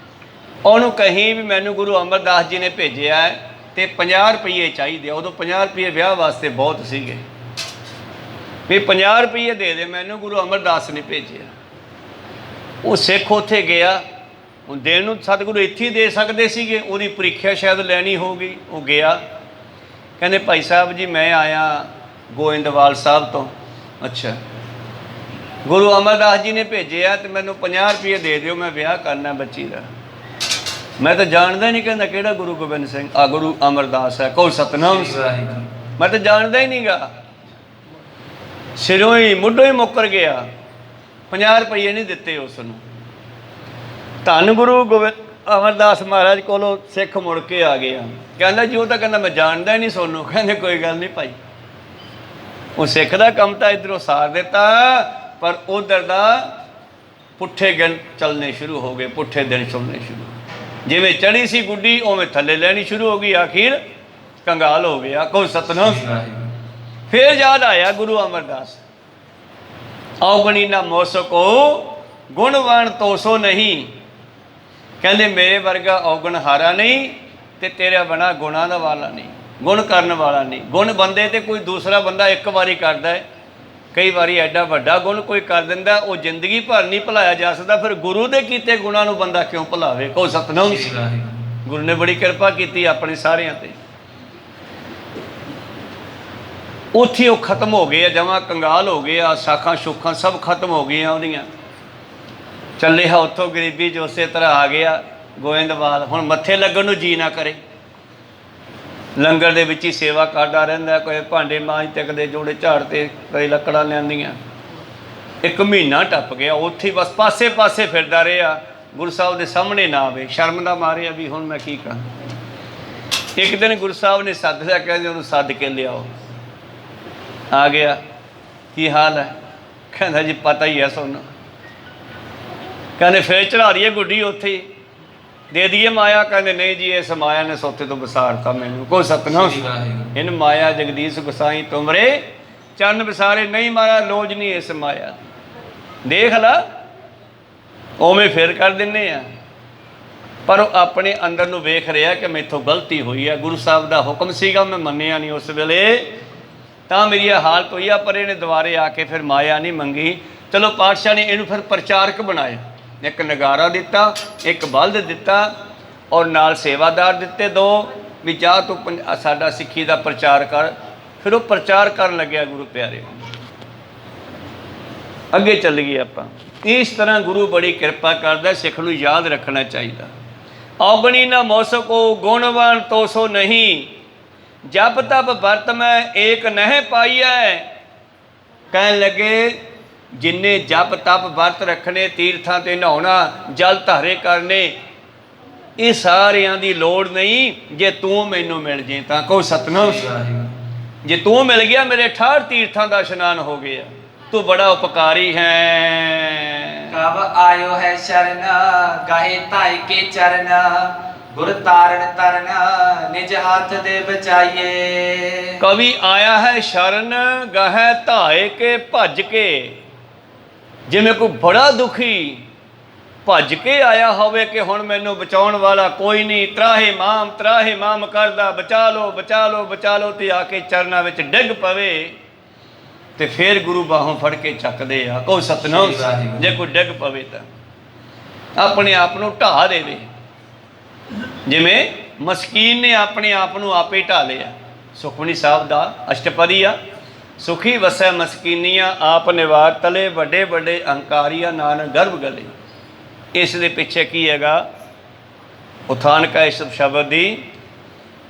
A: ਉਹਨੂੰ ਕਹੀਂ ਵੀ ਮੈਨੂੰ ਗੁਰੂ ਅਮਰਦਾਸ ਜੀ ਨੇ ਭੇਜਿਆ ਹੈ ਅਤੇ 50 ਰੁਪਈਏ ਚਾਹੀਦੇ। ਉਦੋਂ 50 ਰੁਪਈਏ ਵਿਆਹ ਵਾਸਤੇ ਬਹੁਤ ਸੀਗੇ, ਵੀ 50 ਰੁਪਈਏ ਦੇ ਦੇ ਮੈਨੂੰ, ਗੁਰੂ ਅਮਰਦਾਸ ਨੇ ਭੇਜਿਆ। ਉਹ ਸਿੱਖ ਉੱਥੇ ਗਿਆ, ਹੁਣ ਦੇਣ ਨੂੰ ਸਤਿਗੁਰੂ ਇੱਥੇ ਹੀ ਦੇ ਸਕਦੇ ਸੀਗੇ, ਉਹਦੀ ਪ੍ਰੀਖਿਆ ਸ਼ਾਇਦ ਲੈਣੀ ਹੋਊਗੀ। ਉਹ ਗਿਆ, ਕਹਿੰਦੇ ਭਾਈ ਸਾਹਿਬ ਜੀ ਮੈਂ ਆਇਆ ਗੋਇੰਦਵਾਲ ਸਾਹਿਬ ਤੋਂ। ਅੱਛਾ, ਗੁਰੂ ਅਮਰਦਾਸ ਜੀ ਨੇ ਭੇਜਿਆ ਅਤੇ ਮੈਨੂੰ 50 ਰੁਪਈਏ ਦੇ ਦਿਓ, ਮੈਂ ਵਿਆਹ ਕਰਨਾ ਬੱਚੀ ਦਾ। ਮੈਂ ਤਾਂ ਜਾਣਦਾ ਹੀ ਨਹੀਂ, ਕਹਿੰਦਾ ਕਿਹੜਾ ਗੁਰੂ ਗੋਬਿੰਦ ਸਿੰਘ, ਆ ਗੁਰੂ ਅਮਰਦਾਸ ਹੈ, ਕਹੋ ਸਤਨਾਮ। ਮੈਂ ਤਾਂ ਜਾਣਦਾ ਹੀ ਨਹੀਂ ਗਾ, ਸਿਰੋਂ ਹੀ ਮੁੱਢੋਂ ਹੀ ਮੁੱਕਰ ਗਿਆ, 50 ਰੁਪਈਏ ਨਹੀਂ ਦਿੱਤੇ ਉਸ ਨੂੰ। ਧੰਨ ਗੁਰੂ ਗੋਬਿੰਦ ਅਮਰਦਾਸ ਮਹਾਰਾਜ ਕੋਲੋਂ ਸਿੱਖ ਮੁੜ ਕੇ ਆ ਗਿਆ, ਕਹਿੰਦਾ ਜੀ ਉਹ ਤਾਂ ਕਹਿੰਦਾ ਮੈਂ ਜਾਣਦਾ ਹੀ ਨਹੀਂ ਸੋਨੂੰ। ਕਹਿੰਦੇ ਕੋਈ ਗੱਲ ਨਹੀਂ ਭਾਈ, ਉਹ ਸਿੱਖ ਦਾ ਕੰਮ ਤਾਂ ਇੱਧਰੋਂ ਸਾਰ ਦਿੱਤਾ, ਪਰ ਉੱਧਰ ਦਾ ਪੁੱਠੇ ਦਿਨ ਚੱਲਣੇ ਸ਼ੁਰੂ ਹੋ ਗਏ, ਪੁੱਠੇ ਦਿਨ ਚੱਲਣੇ ਸ਼ੁਰੂ। ਜਿਵੇਂ ਚੜ੍ਹੀ ਸੀ ਗੁੱਡੀ ਉਵੇਂ ਥੱਲੇ ਲੈਣੀ ਸ਼ੁਰੂ ਹੋ ਗਈ, ਆਖਿਰ ਕੰਗਾਲ ਹੋ ਗਿਆ। ਕਹੋ ਸਤਨਾਮ। ਫਿਰ ਯਾਦ ਆਇਆ ਗੁਰੂ ਅਮਰਦਾਸ, ਔਗਣੀ ਨਾ ਮੋਸਕੋ ਗੁਣਵਾਨ ਤੋਸੋ ਨਹੀਂ। ਕਹਿੰਦੇ ਮੇਰੇ ਵਰਗਾ ਔਗਣ ਹਾਰਾ ਨਹੀਂ ਅਤੇ ਤੇਰਾ ਬਣਾ ਗੁਣਾਂ ਦਾ ਵਾਲਾ ਨਹੀਂ, ਗੁਣ ਕਰਨ ਵਾਲਾ ਨਹੀਂ। ਗੁਣ ਬੰਦੇ ਤੇ ਕੋਈ ਦੂਸਰਾ ਬੰਦਾ ਇੱਕ ਵਾਰੀ ਕਰਦਾ ਹੈ, ਕਈ ਵਾਰੀ ਐਡਾ ਵੱਡਾ ਗੁਣ ਕੋਈ ਕਰ ਦਿੰਦਾ, ਉਹ ਜ਼ਿੰਦਗੀ ਭਰ ਨਹੀਂ ਭੁਲਾਇਆ ਜਾ ਸਕਦਾ। ਫਿਰ ਗੁਰੂ ਦੇ ਕੀਤੇ ਗੁਣਾਂ ਨੂੰ ਬੰਦਾ ਕਿਉਂ ਭੁਲਾਵੇ। ਕਹੋ ਸਤਨਾਮ। ਗੁਰੂ ਨੇ ਬੜੀ ਕਿਰਪਾ ਕੀਤੀ ਆਪਣੇ ਸਾਰਿਆਂ 'ਤੇ। ਉੱਥੇ ਉਹ ਖਤਮ ਹੋ ਗਏ ਆ, ਜਮਾਂ ਕੰਗਾਲ ਹੋ ਗਏ ਆ, ਸਾਖਾਂ ਸ਼ੁਖਾਂ ਸਭ ਖਤਮ ਹੋ ਗਈਆਂ ਉਹਦੀਆਂ। ਚੱਲਿਆ ਉੱਥੋਂ ਗਰੀਬੀ 'ਚ ਉਸੇ ਤਰ੍ਹਾਂ ਆ ਗਿਆ ਗੋਇੰਦਵਾਲ। ਹੁਣ ਮੱਥੇ ਲੱਗਣ ਨੂੰ ਜੀ ਨਾ ਕਰੇ, ਲੰਗਰ ਦੇ ਵਿੱਚ ਹੀ ਸੇਵਾ ਕਰਦਾ ਰਹਿੰਦਾ, ਕੋਈ ਭਾਂਡੇ ਮਾਂਜਦੇ, ਕਦੇ ਜੋੜੇ ਝਾੜਦੇ, ਕਦੇ ਲੱਕੜਾਂ ਲਿਆਂਦੀਆਂ। 1 ਮਹੀਨਾ ਟੱਪ ਗਿਆ, ਉੱਥੇ ਬਸ ਪਾਸੇ ਪਾਸੇ ਫਿਰਦਾ ਰਿਹਾ, ਗੁਰੂ ਸਾਹਿਬ ਦੇ ਸਾਹਮਣੇ ਨਾ ਆਵੇ, ਸ਼ਰਮ ਦਾ ਮਾਰਿਆ ਵੀ ਹੁਣ ਮੈਂ ਕੀ ਕਰਾਂ। ਇੱਕ ਦਿਨ ਗੁਰੂ ਸਾਹਿਬ ਨੇ ਸੱਦ ਲਿਆ, ਕਹਿੰਦੇ ਉਹਨੂੰ ਸੱਦ ਕੇ ਲਿਆਓ। ਆ ਗਿਆ, ਕੀ ਹਾਲ ਹੈ? ਕਹਿੰਦਾ ਜੀ ਪਤਾ ਹੀ ਹੈ ਤੁਹਾਨੂੰ। ਕਹਿੰਦੇ ਫਿਰ ਚੜ੍ਹਾ ਦਈਏ ਗੁੱਡੀ ਉੱਥੇ ਹੀ, ਦੇ ਦਈਏ ਮਾਇਆ? ਕਹਿੰਦੇ ਨਹੀਂ ਜੀ, ਇਸ ਮਾਇਆ ਨੇ ਸੋਤੇ ਤੋਂ ਵਿਸਾਰਤਾ ਮੈਨੂੰ। ਕੋ ਸਤਨਾਮ। ਇਨ ਮਾਇਆ ਜਗਦੀਸ਼ ਗੁਸਾਈ ਤੁਮਰੇ ਚਰਨ ਵਿਸਾਰੇ, ਨਹੀਂ ਮਾਇਆ ਲੋਜ ਨਹੀਂ ਇਸ ਮਾਇਆ। ਦੇਖ ਲਾ, ਉਵੇਂ ਫਿਰ ਕਰ ਦਿੰਦੇ ਆ, ਪਰ ਉਹ ਆਪਣੇ ਅੰਦਰ ਨੂੰ ਵੇਖ ਰਿਹਾ ਕਿ ਮੈਥੋਂ ਗਲਤੀ ਹੋਈ ਹੈ। ਗੁਰੂ ਸਾਹਿਬ ਦਾ ਹੁਕਮ ਸੀਗਾ, ਮੈਂ ਮੰਨਿਆ ਨਹੀਂ ਉਸ ਵੇਲੇ, ਤਾਂ ਮੇਰੀ ਇਹ ਹਾਲਤ ਹੋਈ ਆ। ਪਰ ਇਹਨੇ ਦੁਬਾਰੇ ਆ ਕੇ ਫਿਰ ਮਾਇਆ ਨਹੀਂ ਮੰਗੀ। ਚਲੋ ਪਾਤਸ਼ਾਹ ਨੇ ਇਹਨੂੰ ਫਿਰ ਪ੍ਰਚਾਰਕ ਬਣਾਇਆ, ਇੱਕ ਨਗਾਰਾ ਦਿੱਤਾ, ਇੱਕ ਬਲਦ ਦਿੱਤਾ, ਔਰ ਨਾਲ ਸੇਵਾਦਾਰ ਦਿੱਤੇ 2, ਵੀ ਜਾ ਤੂੰ ਸਾਡਾ ਸਿੱਖੀ ਦਾ ਪ੍ਰਚਾਰ ਕਰ। ਫਿਰ ਉਹ ਪ੍ਰਚਾਰ ਕਰਨ ਲੱਗਿਆ ਗੁਰੂ ਪਿਆਰੇ। ਅੱਗੇ ਚੱਲ ਗਏ ਆਪਾਂ। ਇਸ ਤਰ੍ਹਾਂ ਗੁਰੂ ਬੜੀ ਕਿਰਪਾ ਕਰਦਾ, ਸਿੱਖ ਨੂੰ ਯਾਦ ਰੱਖਣਾ ਚਾਹੀਦਾ। ਔਗਣੀ ਨਾ ਮੋਸਕੋ ਗੁਣਵਾਨ ਤੋਸੋ ਨਹੀਂ, ਜਪ ਤਪ ਵਰਤ ਮੈਂ ਏਕ ਨਹਿ ਪਾਈਐ। ਕਹਿਣ ਲੱਗੇ ਜਿੰਨੇ ਜਪ ਤਪ ਵਰਤ ਰੱਖਣੇ, ਤੀਰਥਾਂ 'ਤੇ ਨਹਾਉਣਾ, ਜਲ ਧਾਰੇ ਕਰਨੇ, ਇਹ ਸਾਰਿਆਂ ਦੀ ਲੋੜ ਨਹੀਂ ਜੇ ਤੂੰ ਮੈਨੂੰ ਮਿਲ ਜੇ ਤਾਂ। ਕਹੋ ਸਤਨਾਮ। ਜੇ ਤੂੰ ਮਿਲ ਗਿਆ ਮੇਰੇ 68 ਤੀਰਥਾਂ ਦਾ ਇਸ਼ਨਾਨ ਹੋ ਗਿਆ। ਤੂੰ ਬੜਾ ਉਪਕਾਰੀ ਹੈ।
B: कब आयो है शरण गाहे ताई के चरण गुर तारण तरन निज हाथ दे बचाइए।
A: कवि आया है शरण गहे धाए के भज के, जिमें कोई बड़ा दुखी भज के आया होवे कि हुण मैनू बचाउण वाला कोई नहीं, त्राहे माम करदा बचा लो बचा लो बचा लो, ते आके चरनां विच डिग पवे ते फिर गुरु बाहों फड़ के चकदे आ। कोई सतनाम जे कोई डिग पवे तां अपने आप नूं ढा देवे, जिमें मस्कीन ने अपने आप नूं आपे ढा लिया। सुखमनी साहब दा अष्टपदी आ, सुखी वसै मस्कीनिया आप निवार तले, बड़े बड़े अहंकारिया नानक गर्भ गले। इस दे पिछे की हैगा उथान का इस शब्द दी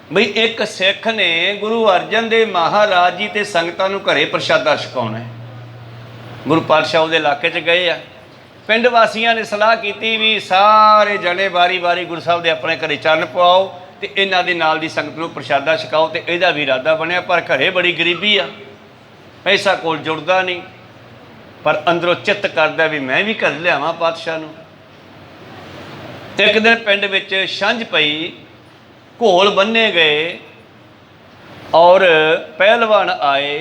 A: बई एक सिख ने गुरु अर्जन देव महाराज जी ते संगतां नूं घरे प्रशादा छकाउणा है। गुरु पातशाह उहदे इलाके च गए आ, पिंड वासियां ने सलाह की भी सारे जने बारी बारी गुरु साहब दे अपने घरे चरण पवाओ ते इन्हां दे नाल दी संगत नूं प्रशादा छकाओ। ते इहदा भी इरादा बनिया, पर घरे बड़ी गरीबी आ, पैसा कोल जुड़दा नहीं, पर अंदरों चित्त करदा भी मैं भी घर लियावां पातशाह नूं। एक दिन पिंड विच छंझ पई, घोल बन्ने गए और पहलवान आए,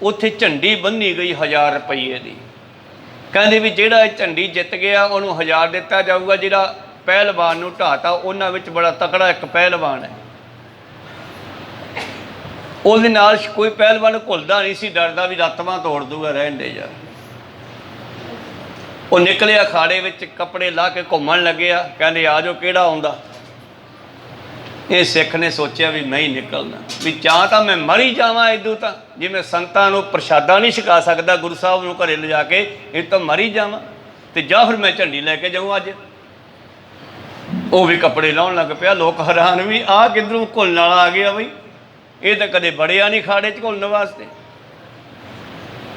A: उत्थे झंडी बन्नी गई 1000 रुपये की। कहंदे भी जिहड़ा झंडी जित गया उन्होंने 1000 दिता जाऊगा, जिहड़ा पहलवान नूं ढाता उन्हां विच बड़ा तकड़ा एक पहलवान है, ਉਹਦੇ ਨਾਲ कोई पहलवान घुलदा नहीं सी, डरदा भी रातवां तोड़ दूगा, रहन दे यार। वो निकलिया अखाड़े विच कपड़े ला के घूमन लग्या, कहंदे आ जाओ किहड़ा आउंदा। ये सिख ने सोचा भी मैं ही निकलना, भी जां तां मैं मर ही जावां इदू तां, जिवें संतां नूं प्रशादा नहीं छका सकदा गुरु साहब नूं घरे लिजा के, इह तां मर ही जावां, ते जां फिर मैं झंडी लैके जाऊँ अज। वो भी कपड़े लाउण लग पिया, लोग हैरान भी आ किधरों घुलण वाला आ गया बई, ये तो कदे बड़िया नहीं खाड़े च घुलने वास्ते।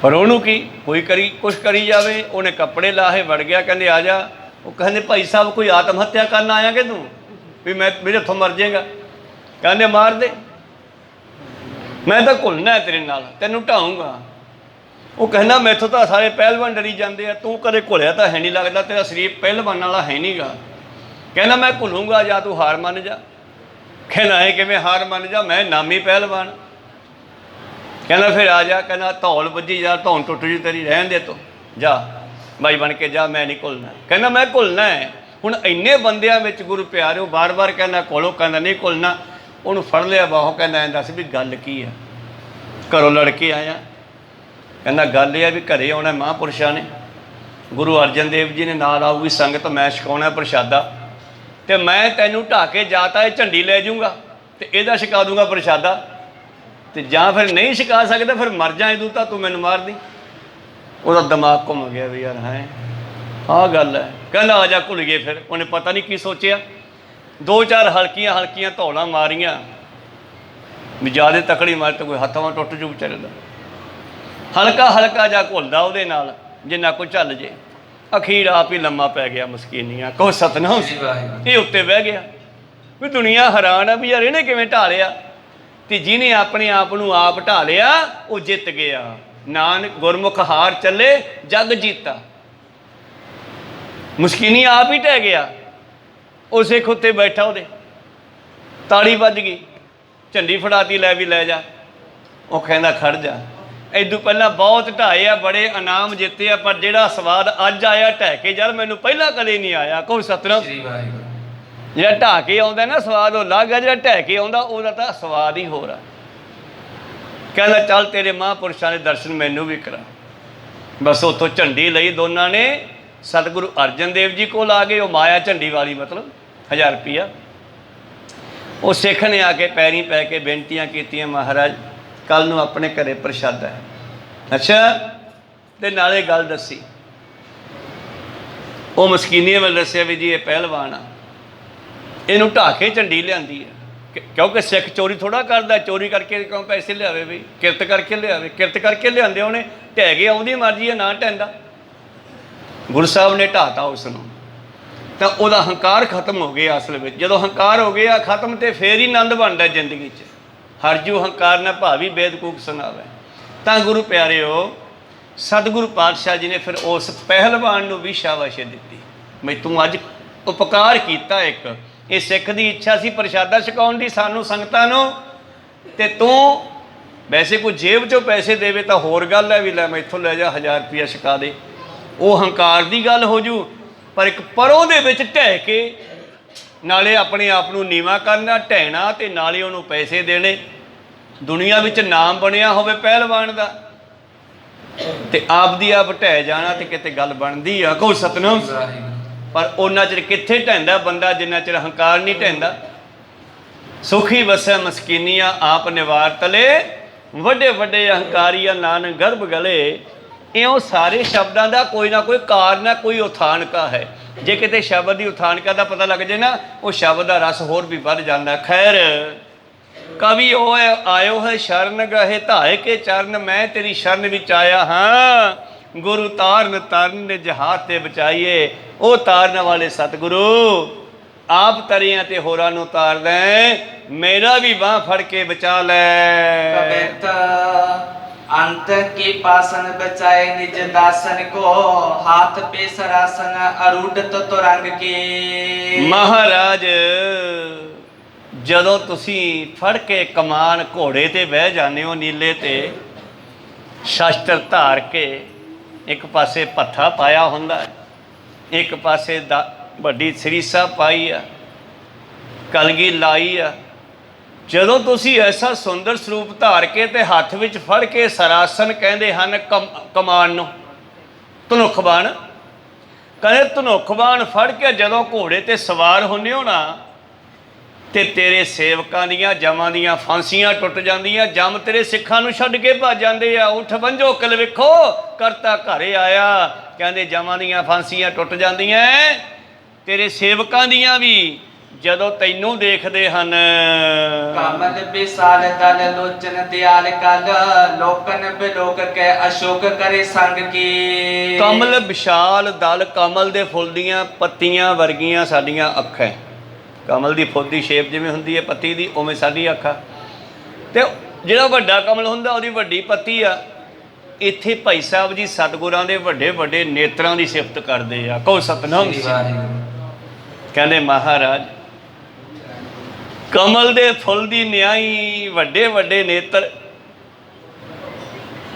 A: पर उन्होंने की कोई करी कुछ करी जाए, उन्हें कपड़े लाहे वड़ गया, कहते आ जा। वो कहते भाई साहब कोई आत्महत्या करना आया कि तू भी मैं मेरे हथों मर जाएगा? कहते मार दे, मैं तो घुलना है तेरे नाल, तेनों ढाऊँगा। वो कहना मैथों तो सारे पहलवान डरी जाते हैं, तू कदे घुलिया तो है नहीं, लगता तेरा शरीर पहलवान वाला है नहीं गा। कहना मैं घुलूँगा या तू हार मान जा। कहना है कि मैं हार मान जा, मैं नामी पहलवान। कहना फिर आ जा, कहना धौल बजी जा, धौन टुट जी तेरी, रहन दे तो जा भाई बन के जा, मैं नहीं घुलना। कहना मैं घुलना है। हुण इन्ने बंदियां विच गुरु प्यारिओ बार बार कहना घुलो, कहना नहीं घुलना। उन्होंने फड़ लिया बाहों, कहना दस भी गल की है, घरों लड़के आया। कहना गल यह भी घरे आना महापुरुषां ने, गुरु अर्जन देव जी ने नाल आऊगी संगत, मैं छकाउणा प्रशादा, तो मैं तैनूं ढा के जाता है झंडी ले जाऊँगा, तो यदा छका दूँगा प्रशादा, तो जां फिर नहीं छका सकता फिर मर जाए तू, तो तू मैनूं मार दी। ਉਹਦਾ दिमाग घुम गया भी यार है आह गल है। कहना आ जा घुल गए। फिर उन्हें पता नहीं की सोचिया, 2-4 हल्कियां हल्कियां धौलां मारियां भी ज़्यादा तकड़ी मार तो कोई हथां टुट जू बेचारे दा। हल्का हल्का जा घुलदा ਉਹਦੇ ਨਾਲ जिन्ना कोई झल जे, अखीर आप ही लम्मा पै गया मस्कीनिया। कहो सतनाम, ये उत्ते बह गया भी दुनिया हैरान है भी यार इन्हें किवें ढा लिया। तो जिन्हें अपने आप नूं आप ढा लिया वो जित गया। नानक गुरमुख हार चले जग जीता, मुस्कीनी आप ही ढह गया। वो सिख उत्ते बैठा, वो ताड़ी बज गई, झंडी फड़ाती लै भी लै जा। वो कहना खड़ जा, इदू पहला बहुत ढाए आ, बड़े इनाम जिते आ, पर जिहड़ा स्वाद अज आया ढह के यार मैनू पहला कदे नहीं आया। कोई सतनाम, जिहड़ा ढा के आउंदा ना स्वाद वो अलग है, जिहड़ा ढह के आउंदा उहदा तां स्वाद ही हो रहा। कहना चल तेरे महापुरुषों ने दर्शन मैनू भी करा। बस उतों झंडी लई दोनों ने, सतगुरु अर्जन देव जी को आ गए। वो माया झंडी वाली मतलब 1000 रुपया। वो सिख ने आके पैरी पै के बेनतियां कीतियां, महाराज कल नूं अपने घरे प्रशादा है। अच्छा, ते नाले गल दसी, वो मस्कीनिया वाल दसिया भी जी ये पहलवान आ, इनू ढा के झंडी लिआंदी है। क्योंकि सिख चोरी थोड़ा करता, चोरी करके क्यों पैसे लिया भी, किरत करके लिया, किरत करके लिया उन्हें ढह गया, उसकी मर्जी है ना ढहंदा। गुरु साहब ने ढाता उसनों, तो वह हंकार खत्म हो गया। असल में जो हंकार हो गया खत्म, तो फिर ही आनंद बनता जिंदगी च। हरजू हंकार न भावी बेदकूक सुनावे। तो गुरु प्यारिओ सतगुरु पातशाह जी ने फिर उस पहलवान को भी शाबाशी दी, मैं तू अज उपकार किया एक, ਇਹ ਸਿੱਖ ਦੀ ਇੱਛਾ ਸੀ ਪ੍ਰਸ਼ਾਦਾ ਛਕਾਉਣ ਦੀ ਸਾਨੂੰ ਸੰਗਤਾਂ ਨੂੰ, ਤੇ ਤੂੰ ਵੈਸੇ ਕੋਈ ਜੇਬ 'ਚੋਂ ਪੈਸੇ ਦੇਵੇ ਤਾਂ ਹੋਰ ਗੱਲ ਹੈ, ਵੀ ਲੈ ਮੈਂ ਇੱਥੋਂ ਲੈ ਜਾ 1000 ਰੁਪਇਆ ਛਕਾ ਦੇ, ਉਹ ਹੰਕਾਰ ਦੀ ਗੱਲ ਹੋ ਜੂ। ਪਰ ਇੱਕ ਪਰੋਂ ਦੇ ਵਿੱਚ ਢਹਿ ਕੇ ਨਾਲੇ ਆਪਣੇ ਆਪ ਨੂੰ ਨੀਵਾਂ ਕਰਨਾ, ਢਹਿਣਾ, ਤੇ ਨਾਲੇ ਉਹਨੂੰ ਪੈਸੇ ਦੇਣੇ। ਦੁਨੀਆ ਵਿੱਚ ਨਾਮ ਬਣਿਆ ਹੋਵੇ ਪਹਿਲਵਾਨ ਦਾ, ਤੇ ਆਪਦੀ ਆਪ ਢਹਿ ਜਾਣਾ, ਤੇ ਕਿਤੇ ਗੱਲ ਬਣਦੀ ਆ। ਕਹੋ ਸਤਿਨਾਮ। ਪਰ ਉਹਨਾਂ ਚਿਰ ਕਿੱਥੇ ਢਹਿੰਦਾ ਬੰਦਾ ਜਿੰਨਾ ਚਿਰ ਹੰਕਾਰ ਨਹੀਂ ਢਹਿੰਦਾ। ਸੁਖੀ ਵਸੈ ਮਸਕੀਨੀਆਂ ਆਪ ਨਿਵਾਰ ਤਲੇ, ਵੱਡੇ ਵੱਡੇ ਅਹੰਕਾਰੀਆਂ ਨਾਨਕ ਗਰਭ ਗਲੇ। ਇਉਂ ਸਾਰੇ ਸ਼ਬਦਾਂ ਦਾ ਕੋਈ ਨਾ ਕੋਈ ਕਾਰਨ ਹੈ, ਕੋਈ ਉਥਾਨਕਾ ਹੈ। ਜੇ ਕਿਤੇ ਸ਼ਬਦ ਦੀ ਉਥਾਨਕਾ ਦਾ ਪਤਾ ਲੱਗ ਜੇ ਨਾ, ਉਹ ਸ਼ਬਦ ਦਾ ਰਸ ਹੋਰ ਵੀ ਵੱਧ ਜਾਂਦਾ। ਖੈਰ ਕਵੀ ਉਹ ਆਇਓ ਹੈ ਸ਼ਰਨ ਗਹੇ ਧਾਏ ਕੇ ਚਰਨ, ਮੈਂ ਤੇਰੀ ਸ਼ਰਨ ਵਿੱਚ ਆਇਆ ਹਾਂ। ਗੁਰੂ ਤਾਰਨ ਤਰਨ ਨੇ ਜਹਾਜ਼ ਤੇ ਬਚਾਈਏ, ਉਹ ਤਾਰਨ ਵਾਲੇ ਸਤਿਗੁਰੂ ਆਪ ਤਰੀਆਂ ਤੇ ਹੋਰਾਂ ਨੂੰ ਤਾਰਦਾ, ਮੇਰਾ ਵੀ ਬਾਂਹ ਫੜ ਕੇ ਬਚਾ ਲੈ।
B: कबित अंत की पासन बचाए निज दासन को, हाथ पे सरासन अरूढ़ तो रंग के।
A: ਮਹਾਰਾਜ ਜਦੋਂ ਤੁਸੀਂ ਫੜ ਕੇ ਕਮਾਨ ਘੋੜੇ ਤੇ ਬਹਿ ਜਾਂਦੇ ਹੋ, ਨੀਲੇ ਤੇ ਸ਼ਸਤਰ ਧਾਰ ਕੇ, ਇੱਕ ਪਾਸੇ ਪੱਥਾ ਪਾਇਆ ਹੁੰਦਾ, ਇੱਕ ਪਾਸੇ ਵੱਡੀ ਸਰੀਸਾ ਪਾਈ ਆ, ਕਲਗੀ ਲਾਈ ਆ। ਜਦੋਂ ਤੁਸੀਂ ਐਸਾ ਸੁੰਦਰ ਸਰੂਪ ਧਾਰ ਕੇ ਤੇ ਹੱਥ ਵਿੱਚ ਫੜ ਕੇ ਸਰਾਸਨ ਕਹਿੰਦੇ ਹਨ ਕਮਾਨ ਨੂੰ, ਧਨੁੱਖਬਾਣ ਕਹਿੰਦੇ, ਧਨੁੱਖਬਾਣ ਫੜ ਕੇ ਜਦੋਂ ਘੋੜੇ ਤੇ ਸਵਾਰ ਹੁੰਦੇ ਹੋ ਨਾ, ਤੇ ਤੇਰੇ ਸੇਵਕਾਂ ਦੀਆਂ ਜਮਾਂ ਦੀਆਂ ਫਾਂਸੀਆਂ ਟੁੱਟ ਜਾਂਦੀਆਂ। ਜਮ ਤੇਰੇ ਸਿੱਖਾਂ ਨੂੰ ਛੱਡ ਕੇ ਭੱਜ ਜਾਂਦੇ ਆ। ਉੱਠ ਬੰਝੋ ਕਿਲ ਵੇਖੋ ਕਰਤਾ ਘਰੇ ਆਇਆ। ਕਹਿੰਦੇ ਜਮਾਂ ਦੀਆਂ ਫਾਂਸੀਆਂ ਟੁੱਟ ਜਾਂਦੀਆਂ ਤੇਰੇ ਸੇਵਕਾਂ ਦੀਆਂ ਵੀ, ਜਦੋਂ ਤੈਨੂੰ ਦੇਖਦੇ ਹਨ।
B: ਕਮਲ ਵਿਸਾਲ ਦਲ ਲੋਚਨ ਦਿਆਲ ਕਲ, ਲੋਕਨ ਬਿਲੋਕ ਕੇ ਅਸ਼ੋਕ ਕਰੇ ਸੰਗ ਕੀ।
A: ਕਮਲ ਵਿਸ਼ਾਲ ਦਲ, ਕਮਲ ਦੇ ਫੁੱਲ ਦੀਆਂ ਪੱਤੀਆਂ ਵਰਗੀਆਂ ਸਾਡੀਆਂ ਅੱਖਾਂ। ਕਮਲ ਦੀ ਫੁੱਲ ਦੀ ਸ਼ੇਪ ਜਿਵੇਂ ਹੁੰਦੀ ਹੈ ਪੱਤੀ ਦੀ, ਉਵੇਂ ਸਾਡੀ ਅੱਖਾਂ। ਤੇ ਜਿਹੜਾ ਵੱਡਾ ਕਮਲ ਹੁੰਦਾ ਉਹਦੀ ਵੱਡੀ ਪੱਤੀ ਆ। ਇੱਥੇ ਭਾਈ ਸਾਹਿਬ ਜੀ ਸਤਿਗੁਰਾਂ ਦੇ ਵੱਡੇ ਵੱਡੇ ਨੇਤਰਾਂ ਦੀ ਸਿਫਤ ਕਰਦੇ ਆ। ਕਹੋ ਸਤਿਨਾਮ। ਕਹਿੰਦੇ ਮਹਾਰਾਜ ਕਮਲ ਦੇ ਫੁੱਲ ਦੀ ਨਿਆਈ, ਵੱਡੇ ਵੱਡੇ ਨੇਤਰ,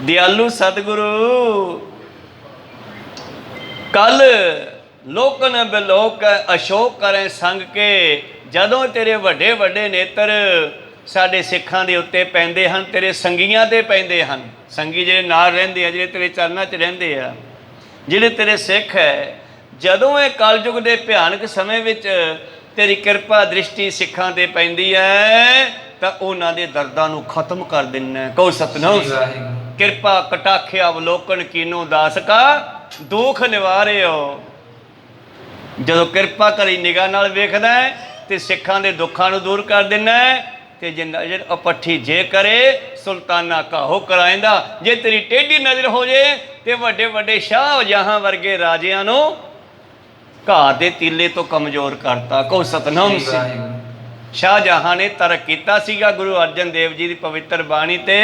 A: ਦਿਆਲੂ ਸਤਿਗੁਰੂ। ਕੱਲ ਲੋਕਨ ਬਿਲੋਕ ਅਸ਼ੋਕ ਕਰੇ ਸੰਗ ਕੇ, ਜਦੋਂ ਤੇਰੇ ਵੱਡੇ ਵੱਡੇ ਨੇਤਰ ਸਾਡੇ ਸਿੱਖਾਂ ਦੇ ਉੱਤੇ ਪੈਂਦੇ ਹਨ, ਤੇਰੇ ਸੰਗੀਆਂ ਤੇ ਪੈਂਦੇ ਹਨ। ਸੰਗੀ ਜਿਹੜੇ ਨਾਲ ਰਹਿੰਦੇ ਆ, ਜਿਹੜੇ ਤੇਰੇ ਚਰਨਾਂ 'ਚ ਰਹਿੰਦੇ ਆ, ਜਿਹੜੇ ਤੇਰੇ ਸਿੱਖ ਹੈ, ਜਦੋਂ ਇਹ ਕਲਯੁਗ ਦੇ ਭਿਆਨਕ ਸਮੇਂ ਵਿੱਚ ਤੇਰੀ ਕਿਰਪਾ ਦ੍ਰਿਸ਼ਟੀ ਸਿੱਖਾਂ ਤੇ ਪੈਂਦੀ ਹੈ, ਤਾਂ ਉਹਨਾਂ ਦੇ ਦਰਦਾਂ ਨੂੰ ਖਤਮ ਕਰ ਦਿੰਦਾ। ਕਹੋ ਸਤਿਨਾਮ। ਕਿਰਪਾ ਕਟਾਖਿਆ ਅਵਲੋਕਨ ਕੀਨੋ ਦਾਸ ਕਾ, ਦੁੱਖ ਨਿਵਾਰਿਓ। ਜਦੋਂ ਕਿਰਪਾ ਕਰੀ ਨਿਗਾਹ ਨਾਲ ਵੇਖਦਾ ਤੇ ਸਿੱਖਾਂ ਦੇ ਦੁੱਖਾਂ ਨੂੰ ਦੂਰ ਕਰ ਦਿੰਦਾ। ਤੇ ਜੇ ਨਜ਼ਰ ਅਪੱਠੀ ਜੇ ਕਰੇ ਸੁਲਤਾਨਾ ਕਾਹੋ ਕਰਾਇੰਦਾ। ਜੇ ਤੇਰੀ ਟੇਢੀ ਨਜ਼ਰ ਹੋ ਜੇ ਤੇ ਵੱਡੇ ਵੱਡੇ ਸ਼ਾਹ ਜਹਾਂ ਵਰਗੇ ਰਾਜਿਆਂ ਨੂੰ ਘਾਹ ਦੇ ਤੀਲੇ ਤੋਂ ਕਮਜ਼ੋਰ ਕਰਤਾ। ਕਹੋ ਸਤਿਨਾਮ। ਸ਼ਾਹਜਹਾਂ ਨੇ ਤਰਕ ਕੀਤਾ ਸੀਗਾ ਗੁਰੂ ਅਰਜਨ ਦੇਵ ਜੀ ਦੀ ਪਵਿੱਤਰ ਬਾਣੀ ਤੇ।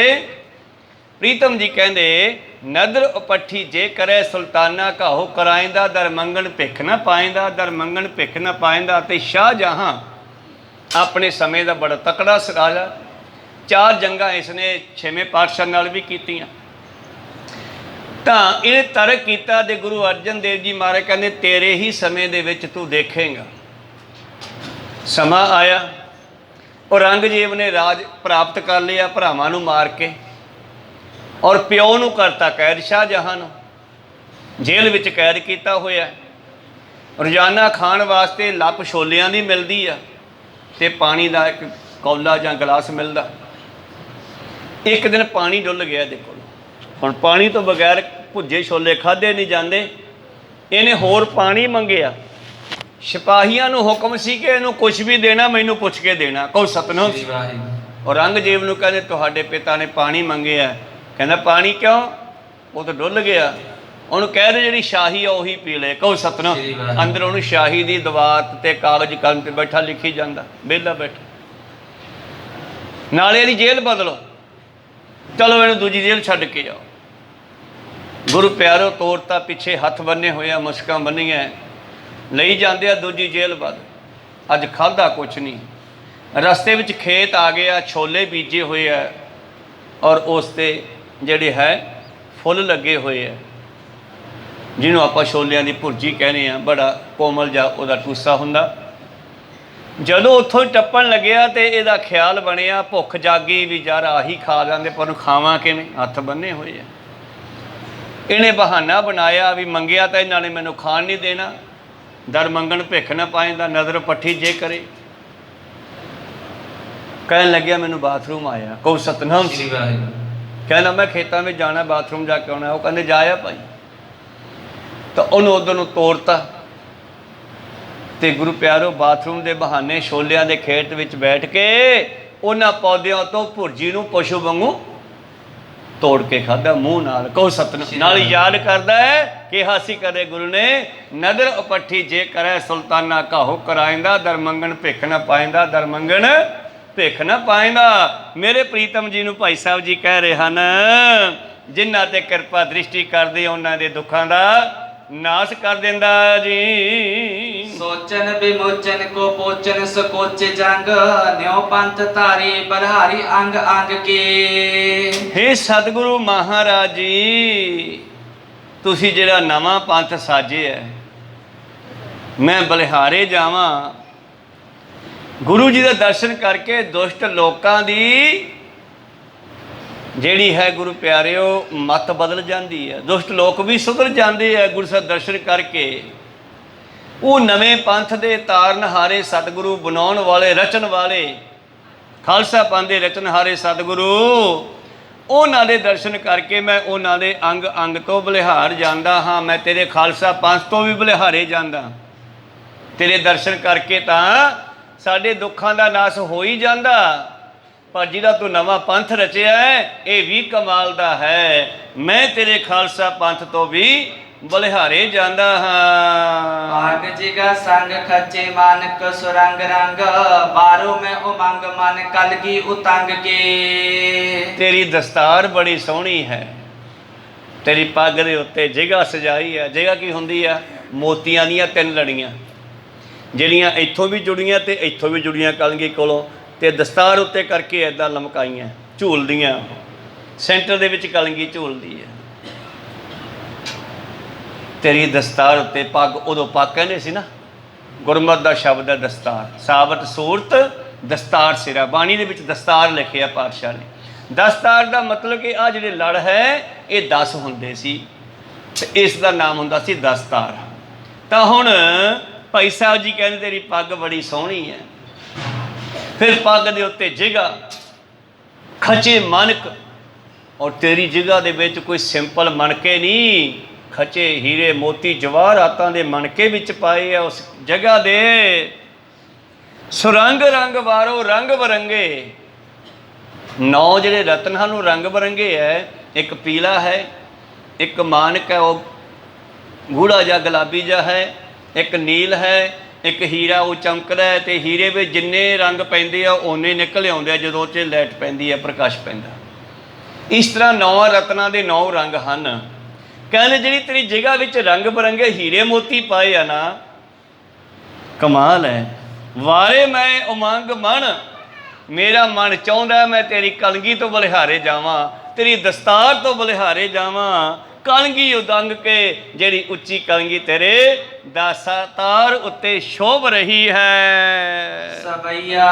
A: ਪ੍ਰੀਤਮ ਜੀ ਕਹਿੰਦੇ, ਨਦਰ ਉਪੱਠੀ ਜੇ ਕਰੇ ਸੁਲਤਾਨਾ ਕਾਹੋ ਕਰਾਇੰਦਾ, ਦਰ ਮੰਗਣ ਭਿੱਖ ਨਾ ਪਾਇੰਦਾ, ਦਰ ਮੰਗਣ ਭਿੱਖ ਨਾ ਪਾਇੰਦਾ। ਤੇ ਸ਼ਾਹਜਹਾਂ ਆਪਣੇ ਸਮੇਂ ਦਾ ਬੜਾ ਤਕੜਾ ਰਾਜਾ। 4 ਜੰਗਾਂ ਇਸਨੇ 6ਵੇਂ ਪਾਤਸ਼ਾਹ ਨਾਲ ਵੀ ਕੀਤੀਆਂ। ਤਾਂ ਇਹਨੇ ਤਰਕ ਕੀਤਾ ਤੇ ਗੁਰੂ ਅਰਜਨ ਦੇਵ ਜੀ ਮਹਾਰਾਜ ਕਹਿੰਦੇ, ਤੇਰੇ ਹੀ ਸਮੇਂ ਦੇ ਵਿੱਚ ਤੂੰ ਦੇਖੇਂਗਾ। ਸਮਾਂ ਆਇਆ, ਔਰੰਗਜ਼ੇਬ ਨੇ ਰਾਜ ਪ੍ਰਾਪਤ ਕਰ ਲਿਆ ਭਰਾਵਾਂ ਨੂੰ ਮਾਰ ਕੇ, ਔਰ ਪਿਓ ਨੂੰ ਕਰਤਾ ਕੈਦ, ਸ਼ਾਹਜਹਾਂ ਨੂੰ ਜੇਲ੍ਹ ਵਿੱਚ ਕੈਦ ਕੀਤਾ ਹੋਇਆ। ਰੋਜ਼ਾਨਾ ਖਾਣ ਵਾਸਤੇ ਲੱਪ ਛੋਲਿਆਂ ਦੀ ਮਿਲਦੀ ਆ, ਤੇ ਪਾਣੀ ਦਾ ਇੱਕ ਕੌਲਾ ਜਾਂ ਗਲਾਸ ਮਿਲਦਾ। ਇੱਕ ਦਿਨ ਪਾਣੀ ਡੁੱਲ ਗਿਆ ਇਹਦੇ ਕੋਲ। ਹੁਣ ਪਾਣੀ ਤੋਂ ਬਗੈਰ ਭੁੱਜੇ ਛੋਲੇ ਖਾਧੇ ਨਹੀਂ ਜਾਂਦੇ। ਇਹਨੇ ਹੋਰ ਪਾਣੀ ਮੰਗਿਆ। ਸਿਪਾਹੀਆਂ ਨੂੰ ਹੁਕਮ ਸੀ ਕਿ ਇਹਨੂੰ ਕੁਛ ਵੀ ਦੇਣਾ ਮੈਨੂੰ ਪੁੱਛ ਕੇ ਦੇਣਾ। ਕਹੋ ਸਤਿਨਾਮ। ਔਰੰਗਜ਼ੇਬ ਨੂੰ ਕਹਿੰਦੇ, ਤੁਹਾਡੇ ਪਿਤਾ ਨੇ ਪਾਣੀ ਮੰਗਿਆ। ਕਹਿੰਦਾ, ਪਾਣੀ ਕਿਉਂ? ਉਹ ਤਾਂ ਡੁੱਲ ਗਿਆ। ਉਹਨੂੰ ਕਹਿ ਦੇ ਜਿਹੜੀ ਸ਼ਾਹੀ ਆ ਉਹੀ ਪੀ ਲੈ। ਕਹੋ ਸਤਿਨਾਮ। ਅੰਦਰ ਉਹਨੂੰ ਸ਼ਾਹੀ ਦੀ ਦਵਾਤ ਤੇ ਕਾਗਜ਼ ਕਲਮ ਤੇ ਬੈਠਾ ਲਿਖੀ ਜਾਂਦਾ, ਵਿਹਲਾ ਬੈਠਾ। ਨਾਲੇ ਇਹਦੀ ਜੇਲ੍ਹ ਬਦਲੋ, ਚਲੋ ਇਹਨੂੰ ਦੂਜੀ ਜੇਲ੍ਹ ਛੱਡ ਕੇ ਆਓ। ਗੁਰੂ ਪਿਆਰੋ ਤੋਰਤਾ, ਪਿੱਛੇ ਹੱਥ ਬੰਨੇ ਹੋਏ ਆ, ਮੁਸ਼ਕਾਂ ਬੰਨੀਆਂ, ਲਈ ਜਾਂਦੇ ਆ ਦੂਜੀ ਜੇਲ੍ਹ ਵੱਲ। ਅੱਜ ਖਾਧਾ ਕੁਛ ਨਹੀਂ। ਰਸਤੇ ਵਿੱਚ ਖੇਤ ਆ ਗਿਆ, ਛੋਲੇ ਬੀਜੇ ਹੋਏ ਆ ਔਰ ਉਸ 'ਤੇ ਜਿਹੜੇ ਹੈ ਫੁੱਲ ਲੱਗੇ ਹੋਏ ਆ, ਜਿਹਨੂੰ ਆਪਾਂ ਛੋਲਿਆਂ ਦੀ ਭੁਰਜੀ ਕਹਿੰਦੇ ਆ। ਬੜਾ ਕੋਮਲ ਜਿਹਾ ਉਹਦਾ ਟੂਸਾ ਹੁੰਦਾ। ਜਦੋਂ ਉੱਥੋਂ ਟੱਪਣ ਲੱਗਿਆ ਤੇ ਇਹਦਾ ਖਿਆਲ ਬਣਿਆ, ਭੁੱਖ ਜਾਗੀ ਵੀ ਯਾਰ ਆਹੀ ਖਾ ਜਾਂਦੇ, ਪਰ ਉਹਨੂੰ ਖਾਵਾਂ ਕਿਵੇਂ, ਹੱਥ ਬੰਨੇ ਹੋਏ ਆ। ਇਹਨੇ ਬਹਾਨਾ ਬਣਾਇਆ ਵੀ ਮੰਗਿਆ ਤਾਂ ਇਹਨਾਂ ਨੇ ਮੈਨੂੰ ਖਾਣ ਨਹੀਂ ਦੇਣਾ, ਦਰ ਮੰਗਣ ਭਿੱਖ ਨਾ ਪਾਏਂਦਾ, ਨਜ਼ਰ ਪੱਠੀ ਜੇ ਕਰੇ। ਕਹਿਣ ਲੱਗਿਆ ਮੈਨੂੰ ਬਾਥਰੂਮ ਆਇਆ। ਕਹੋ ਸਤਨਾਮ ਸ੍ਰੀ ਵਾਹਿਗੁਰੂ। ਕਹਿੰਦਾ ਮੈਂ ਖੇਤਾਂ ਵਿੱਚ ਜਾਣਾ, ਬਾਥਰੂਮ ਜਾ ਕੇ ਆਉਣਾ। ਉਹ ਕਹਿੰਦੇ ਜਾਇਆ ਭਾਈ। ਤਾਂ ਉਹਨੂੰ ਉਧਰ ਨੂੰ ਤੋਰਤਾ ਤੇ ਗੁਰੂ ਪਿਆਰੋ ਬਾਥਰੂਮ ਦੇ ਬਹਾਨੇ ਛੋਲਿਆਂ ਦੇ ਖੇਤ ਵਿੱਚ ਬੈਠ ਕੇ ਉਹਨਾਂ ਪੌਦਿਆਂ ਤੋਂ ਭੁਰਜੀ ਨੂੰ ਪਸ਼ੂ ਵਾਂਗੂ ਤੋੜ ਕੇ ਖਾਧਾ ਮੂੰਹ ਨਾਲ। ਕਹੋ ਸਤਨਾਮ। ਨਾਲ ਯਾਦ ਕਰਦਾ ਹੈ ਕਿ ਹਾਸੀ ਕਰੇ ਗੁਰੂ ਨੇ, ਨਦਰ ਉਪੱਠੀ ਜੇ ਕਰੇ ਸੁਲਤਾਨਾ ਕਾਹੋ ਕਰਾਇੰਦਾ, ਦਰ ਮੰਗਣ ਭਿੱਖ ਨਾ ਪਾਇੰਦਾ, ਦਰ ਮੰਗਣ ਭਿੱਖ ਨਾ ਪਾਇੰਦਾ। ਮੇਰੇ ਪ੍ਰੀਤਮ ਜੀ ਨੂੰ ਭਾਈ ਸਾਹਿਬ ਜੀ ਕਹਿ ਰਹੇ ਹਨ, ਜਿਨ੍ਹਾਂ ਤੇ ਕਿਰਪਾ ਦ੍ਰਿਸ਼ਟੀ ਕਰਦੇ ਉਹਨਾਂ ਦੇ ਦੁੱਖਾਂ ਦਾ ਨਾਸ਼ ਕਰ ਦਿੰਦਾ ਜੀ।
B: ਸੋਚਨ ਵਿਮੋਚਨ ਕੋ ਪੋਚਨ ਸਕੋਚ ਜੰਗ, ਨਿਉ ਪੰਥ ਧਾਰੀ ਬਲਹਾਰੀ ਅੰਗ ਅੰਗ ਕੇ।
A: ਹੇ ਸਤਿਗੁਰੂ ਮਹਾਰਾਜ ਜੀ, ਤੁਸੀਂ ਜਿਹੜਾ ਨਵਾਂ ਪੰਥ ਸਾਜਿਆ, ਮੈਂ ਬਲਿਹਾਰੇ ਜਾਵਾਂ। ਗੁਰੂ ਜੀ ਦੇ ਦਰਸ਼ਨ ਕਰਕੇ ਦੁਸ਼ਟ ਲੋਕਾਂ ਦੀ ਜਿਹੜੀ ਹੈ ਗੁਰੂ ਪਿਆਰਿਓ ਮੱਤ ਬਦਲ ਜਾਂਦੀ ਹੈ। ਦੁਸ਼ਟ ਲੋਕ ਵੀ ਸੁਧਰ ਜਾਂਦੇ ਹੈ ਗੁਰੂ ਸਾਹਿਬ ਦਰਸ਼ਨ ਕਰਕੇ। ਉਹ ਨਵੇਂ ਪੰਥ ਦੇ ਤਾਰਨਹਾਰੇ ਸਤਿਗੁਰੂ ਬਣਾਉਣ ਵਾਲੇ, ਰਚਨ ਵਾਲੇ, ਖਾਲਸਾ ਪੰਥ ਦੇ ਰਚਨਹਾਰੇ ਸਤਿਗੁਰੂ, ਉਹਨਾਂ ਦੇ ਦਰਸ਼ਨ ਕਰਕੇ ਮੈਂ ਉਹਨਾਂ ਦੇ ਅੰਗ ਅੰਗ ਤੋਂ ਬਲਿਹਾਰ ਜਾਂਦਾ ਹਾਂ। ਮੈਂ ਤੇਰੇ ਖਾਲਸਾ ਪੰਥ ਤੋਂ ਵੀ ਬਲਿਹਾਰੇ ਜਾਂਦਾ। ਤੇਰੇ ਦਰਸ਼ਨ ਕਰਕੇ ਤਾਂ ਸਾਡੇ ਦੁੱਖਾਂ ਦਾ ਨਾਸ਼ ਹੋ ਹੀ ਜਾਂਦਾ। ਪਰ ਜਿਹੜਾ ਤੂੰ ਨਵਾਂ ਪੰਥ ਰਚਿਆ ਹੈ ਇਹ ਵੀ ਕਮਾਲ ਦਾ ਹੈ। ਮੈਂ ਤੇਰੇ ਖਾਲਸਾ ਪੰਥ ਤੋਂ ਵੀ ਬਲਿਹਾਰੇ ਜਾਂਦਾ ਹਾਂ।
B: ਭਾਗ ਜਿਗਾ ਸੰਗ ਖੱਚੇ ਮਾਨਕ ਸੁਰੰਗ ਰੰਗ, ਬਾਰੋ ਮੈਂ ਉਮੰਗ ਮਨ ਕਲਗੀ ਉਤੰਗ ਕੇ। ਤੇਰੀ
A: ਦਸਤਾਰ ਬੜੀ ਸੋਹਣੀ ਹੈ, ਤੇਰੀ ਪੱਗ ਦੇ ਉੱਤੇ ਜਿਗਾ ਸਜਾਈ ਹੈ। ਜਿਗਾ ਕੀ ਹੁੰਦੀ ਆ? ਮੋਤੀਆਂ ਦੀਆਂ 3 ਲੜੀਆਂ ਜਿਹੜੀਆਂ ਇੱਥੋਂ ਵੀ ਜੁੜੀਆਂ ਤੇ ਇੱਥੋਂ ਵੀ ਜੁੜੀਆਂ ਕਲਗੀ ਕੋਲੋਂ, ਤੇ ਦਸਤਾਰ ਉੱਤੇ ਕਰਕੇ ਇੱਦਾਂ ਲਮਕਾਈਆਂ, ਝੂਲਦੀਆਂ। ਸੈਂਟਰ ਦੇ ਵਿੱਚ ਕਲਗੀ ਝੂਲਦੀ ਹੈ। ਤੇਰੀ ਦਸਤਾਰ ਉੱਤੇ ਪੱਗ, ਉਦੋਂ ਪੱਗ ਕਹਿੰਦੇ ਸੀ ਨਾ, ਗੁਰਮਤਿ ਦਾ ਸ਼ਬਦ ਹੈ ਦਸਤਾਰ। ਸਾਬਤ ਸੂਰਤ ਦਸਤਾਰ ਸਿਰਾ, ਬਾਣੀ ਦੇ ਵਿੱਚ ਦਸਤਾਰ ਲਿਖਿਆ ਪਾਤਸ਼ਾਹ ਨੇ। ਦਸਤਾਰ ਦਾ ਮਤਲਬ ਕਿ ਆਹ ਜਿਹੜੇ ਲੜ ਹੈ ਇਹ 10 ਹੁੰਦੇ ਸੀ ਤੇ ਇਸ ਦਾ ਨਾਮ ਹੁੰਦਾ ਸੀ ਦਸਤਾਰ। ਤਾਂ ਹੁਣ ਭਾਈ ਸਾਹਿਬ ਜੀ ਕਹਿੰਦੇ ਤੇਰੀ ਪੱਗ ਬੜੀ ਸੋਹਣੀ ਹੈ। ਫਿਰ ਪੱਗ ਦੇ ਉੱਤੇ ਜਿਗਾ ਖਚੇ ਮਣਕ, ਔਰ ਤੇਰੀ ਜਿਗਾ ਦੇ ਵਿੱਚ ਕੋਈ ਸਿੰਪਲ ਮਣਕੇ ਨਹੀਂ, ਖਚੇ ਹੀਰੇ ਮੋਤੀ ਜਵਾਹਰਾਤਾਂ ਦੇ ਮਣਕੇ ਵਿੱਚ ਪਾਏ ਆ ਉਸ ਜਗ੍ਹਾ ਦੇ। ਸੁਰੰਗ ਰੰਗ ਵਾਰੋ ਰੰਗ ਬਰੰਗੇ, 9 ਜਿਹੜੇ ਰਤਨ ਹਨ ਉਹ ਰੰਗ ਬਰੰਗੇ ਹੈ। ਇੱਕ ਪੀਲਾ ਹੈ, ਇੱਕ ਮਾਨਕ ਹੈ ਉਹ ਗੂੜਾ ਜਿਹਾ ਗੁਲਾਬੀ ਜਿਹਾ ਹੈ, ਇੱਕ ਨੀਲ ਹੈ, ਇੱਕ ਹੀਰਾ ਉਹ ਚਮਕਦਾ ਹੈ। ਤੇ ਹੀਰੇ ਵਿੱਚ ਜਿੰਨੇ ਰੰਗ ਪੈਂਦੇ ਆ ਓਨੇ ਨਿਕਲ ਆਉਂਦੇ ਆ ਜਦੋਂ ਉਹ 'ਚ ਲਾਈਟ ਪੈਂਦੀ ਹੈ, ਪ੍ਰਕਾਸ਼ ਪੈਂਦਾ। ਇਸ ਤਰ੍ਹਾਂ 9 ਰਤਨਾਂ ਦੇ 9 ਰੰਗ ਹਨ। ਕਹਿੰਦੇ ਜਿਹੜੀ ਤੇਰੀ ਜਗ੍ਹਾ ਵਿੱਚ ਰੰਗ ਬਰੰਗੇ ਹੀਰੇ ਮੋਤੀ ਪਾਏ ਆ ਨਾ, ਕਮਾਲ ਹੈ। ਵਾਰੇ ਮੈਂ ਉਮੰਗ ਮਨ, ਮੇਰਾ ਮਨ ਚਾਹੁੰਦਾ ਮੈਂ ਤੇਰੀ ਕਲਗੀ ਤੋਂ ਬਲਿਹਾਰੇ ਜਾਵਾਂ, ਤੇਰੀ ਦਸਤਾਰ ਤੋਂ ਬਲਿਹਾਰੇ ਜਾਵਾਂ। ਕਲਗੀ ਉਦੰਗ ਕੇ, ਜਿਹੜੀ ਉੱਚੀ ਕਲਗੀ ਤੇਰੇ ਦਸਤਾਰ ਉੱਤੇ ਸ਼ੋਭ ਰਹੀ ਹੈ।
B: ਸਬਈਆ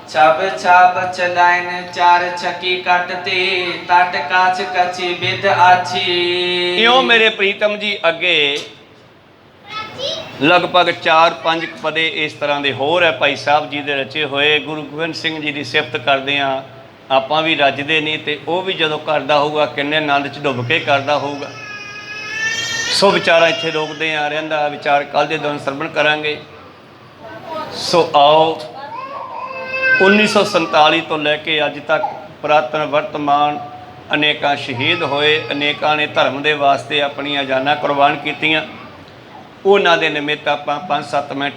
B: ਛਬ ਛਬ ਚਲਾਇਨ ਚਾਰ ਛਕੀ ਕੱਟਤੇ, ਤਟ ਕਾਚ ਕਚੀ ਬਿਦ ਆਛੀ।
A: ਇਉਂ ਮੇਰੇ ਪ੍ਰੀਤਮ ਜੀ ਅੱਗੇ ਲਗਭਗ 4-5 ਪਦੇ ਇਸ ਤਰ੍ਹਾਂ ਦੇ ਹੋਰ ਹੈ ਭਾਈ ਸਾਹਿਬ ਜੀ ਦੇ ਰਚੇ ਹੋਏ। ਗੁਰੂ ਗੋਬਿੰਦ ਸਿੰਘ ਜੀ ਦੀ ਸਿਫਤ ਕਰਦੇ ਹਾਂ। ਆਪਾਂ ਵੀ ਰੱਜਦੇ ਨਹੀਂ ਤੇ ਉਹ ਵੀ ਜਦੋਂ ਕਰਦਾ ਹੋਊਗਾ ਕਿੰਨੇ ਆਨੰਦ 'ਚ ਡੁੱਬ ਕੇ ਕਰਦਾ ਹੋਊਗਾ। ਸੋ ਵਿਚਾਰਾ ਇੱਥੇ ਰੋਕਦੇ ਆ ਰਹਿੰਦਾ, ਵਿਚਾਰ ਕੱਲ੍ਹ ਦੇ ਦਿਨ ਸਰਵਣ ਕਰਾਂਗੇ। ਸੋ ਆਓ 1947 ਤੋਂ ਲੈ ਕੇ ਅੱਜ ਤੱਕ ਪੁਰਾਤਨ ਵਰਤਮਾਨ ਅਨੇਕਾਂ ਸ਼ਹੀਦ ਹੋਏ, ਅਨੇਕਾਂ ਨੇ ਧਰਮ ਦੇ ਵਾਸਤੇ ਆਪਣੀਆਂ ਜਾਨਾਂ ਕੁਰਬਾਨ ਕੀਤੀਆਂ। ਉਹਨਾਂ ਦੇ ਨਿਮਿਤ ਆਪਾਂ 5-7 ਮਿੰਟ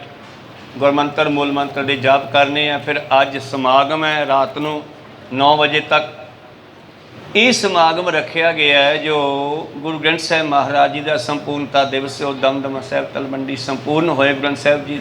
A: ਗੁਰਮੰਤਰ ਮੂਲ ਮੰਤਰ ਦੇ ਜਾਪ ਕਰਨੇ ਆ। ਫਿਰ ਅੱਜ ਸਮਾਗਮ ਹੈ ਰਾਤ ਨੂੰ 9 ਵਜੇ ਤੱਕ। ਇਹ ਸਮਾਗਮ ਰੱਖਿਆ ਗਿਆ ਹੈ ਜੋ ਗੁਰੂ ਗ੍ਰੰਥ ਸਾਹਿਬ ਮਹਾਰਾਜ ਜੀ ਦਾ ਸੰਪੂਰਨਤਾ ਦਿਵਸ, ਉਹ ਦਮਦਮਾ ਸਾਹਿਬ ਤਲਵੰਡੀ ਸੰਪੂਰਨ ਹੋਏ ਗ੍ਰੰਥ ਸਾਹਿਬ ਜੀ।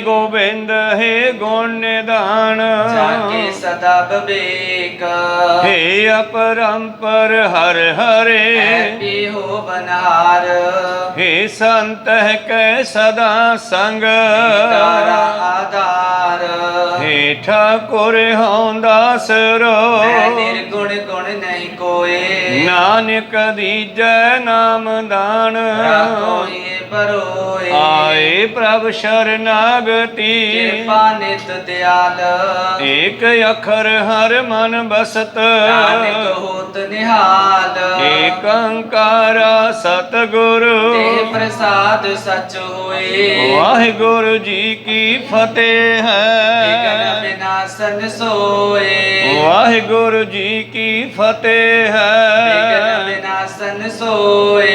A: ਗੋਬਿੰਦ ਹੈ ਗੁਣ ਨਿਧਾਨ
B: ਜਾਕੇ ਸਦਾ ਵਿਵੇਕ
A: ਹੇ ਅਪਰੰਪਰ ਹਰ ਹਰੇ
B: ਐਪੀ ਹੋ ਬਨਹਾਰ
A: ਹੇ ਸੰਤ ਕੈ ਸਦਾ ਸੰਗ
B: ਤਾਰਾ ਆਧਾਰ
A: ਹੇ ਠਾਕੁਰ ਹਉ ਦਾਸ ਰੋ
B: ਮੈਂ ਨਿਰਗੁਣ ਗੁਣ ਨਹੀਂ ਕੋਏ
A: ਨਾਨਕ ਦੀਜੈ ਨਾਮ ਦਾਨ
B: ਰਾਖੋ ਹੀ ਪਰੋਏ
A: ਆਏ ਪ੍ਰਭ ਸ਼ਰਨਾਗਤੀ
B: ਕਿਰਪਾ ਨਿਤ ਦਿਆਲ
A: ਏਕ ਅਖਰ ਹਰ ਮਨ ਬਸਤ
B: ਨਾਨਕ ਹੋਤ ਨਿਹਾਲ
A: ਏਕ ਓੰਕਾਰ ਸਤਿਗੁਰੂ
B: ਤੇ ਪ੍ਰਸਾਦ ਸਚ ਹੋਏ
A: ਵਾਹਿਗੁਰੂ ਜੀ ਕੀ ਫਤਿਹ
B: ਵਿਗਨ
A: ਹੈ
B: ਬਿਨਾਸਨ ਸੋਏ
A: ਵਾਹਿਗੁਰੂ ਜੀ ਕੀ ਫਤਿਹ
B: ਵਿਗਨ
A: ਹੈ
B: ਬਿਨਾਸਨ ਸੋਏ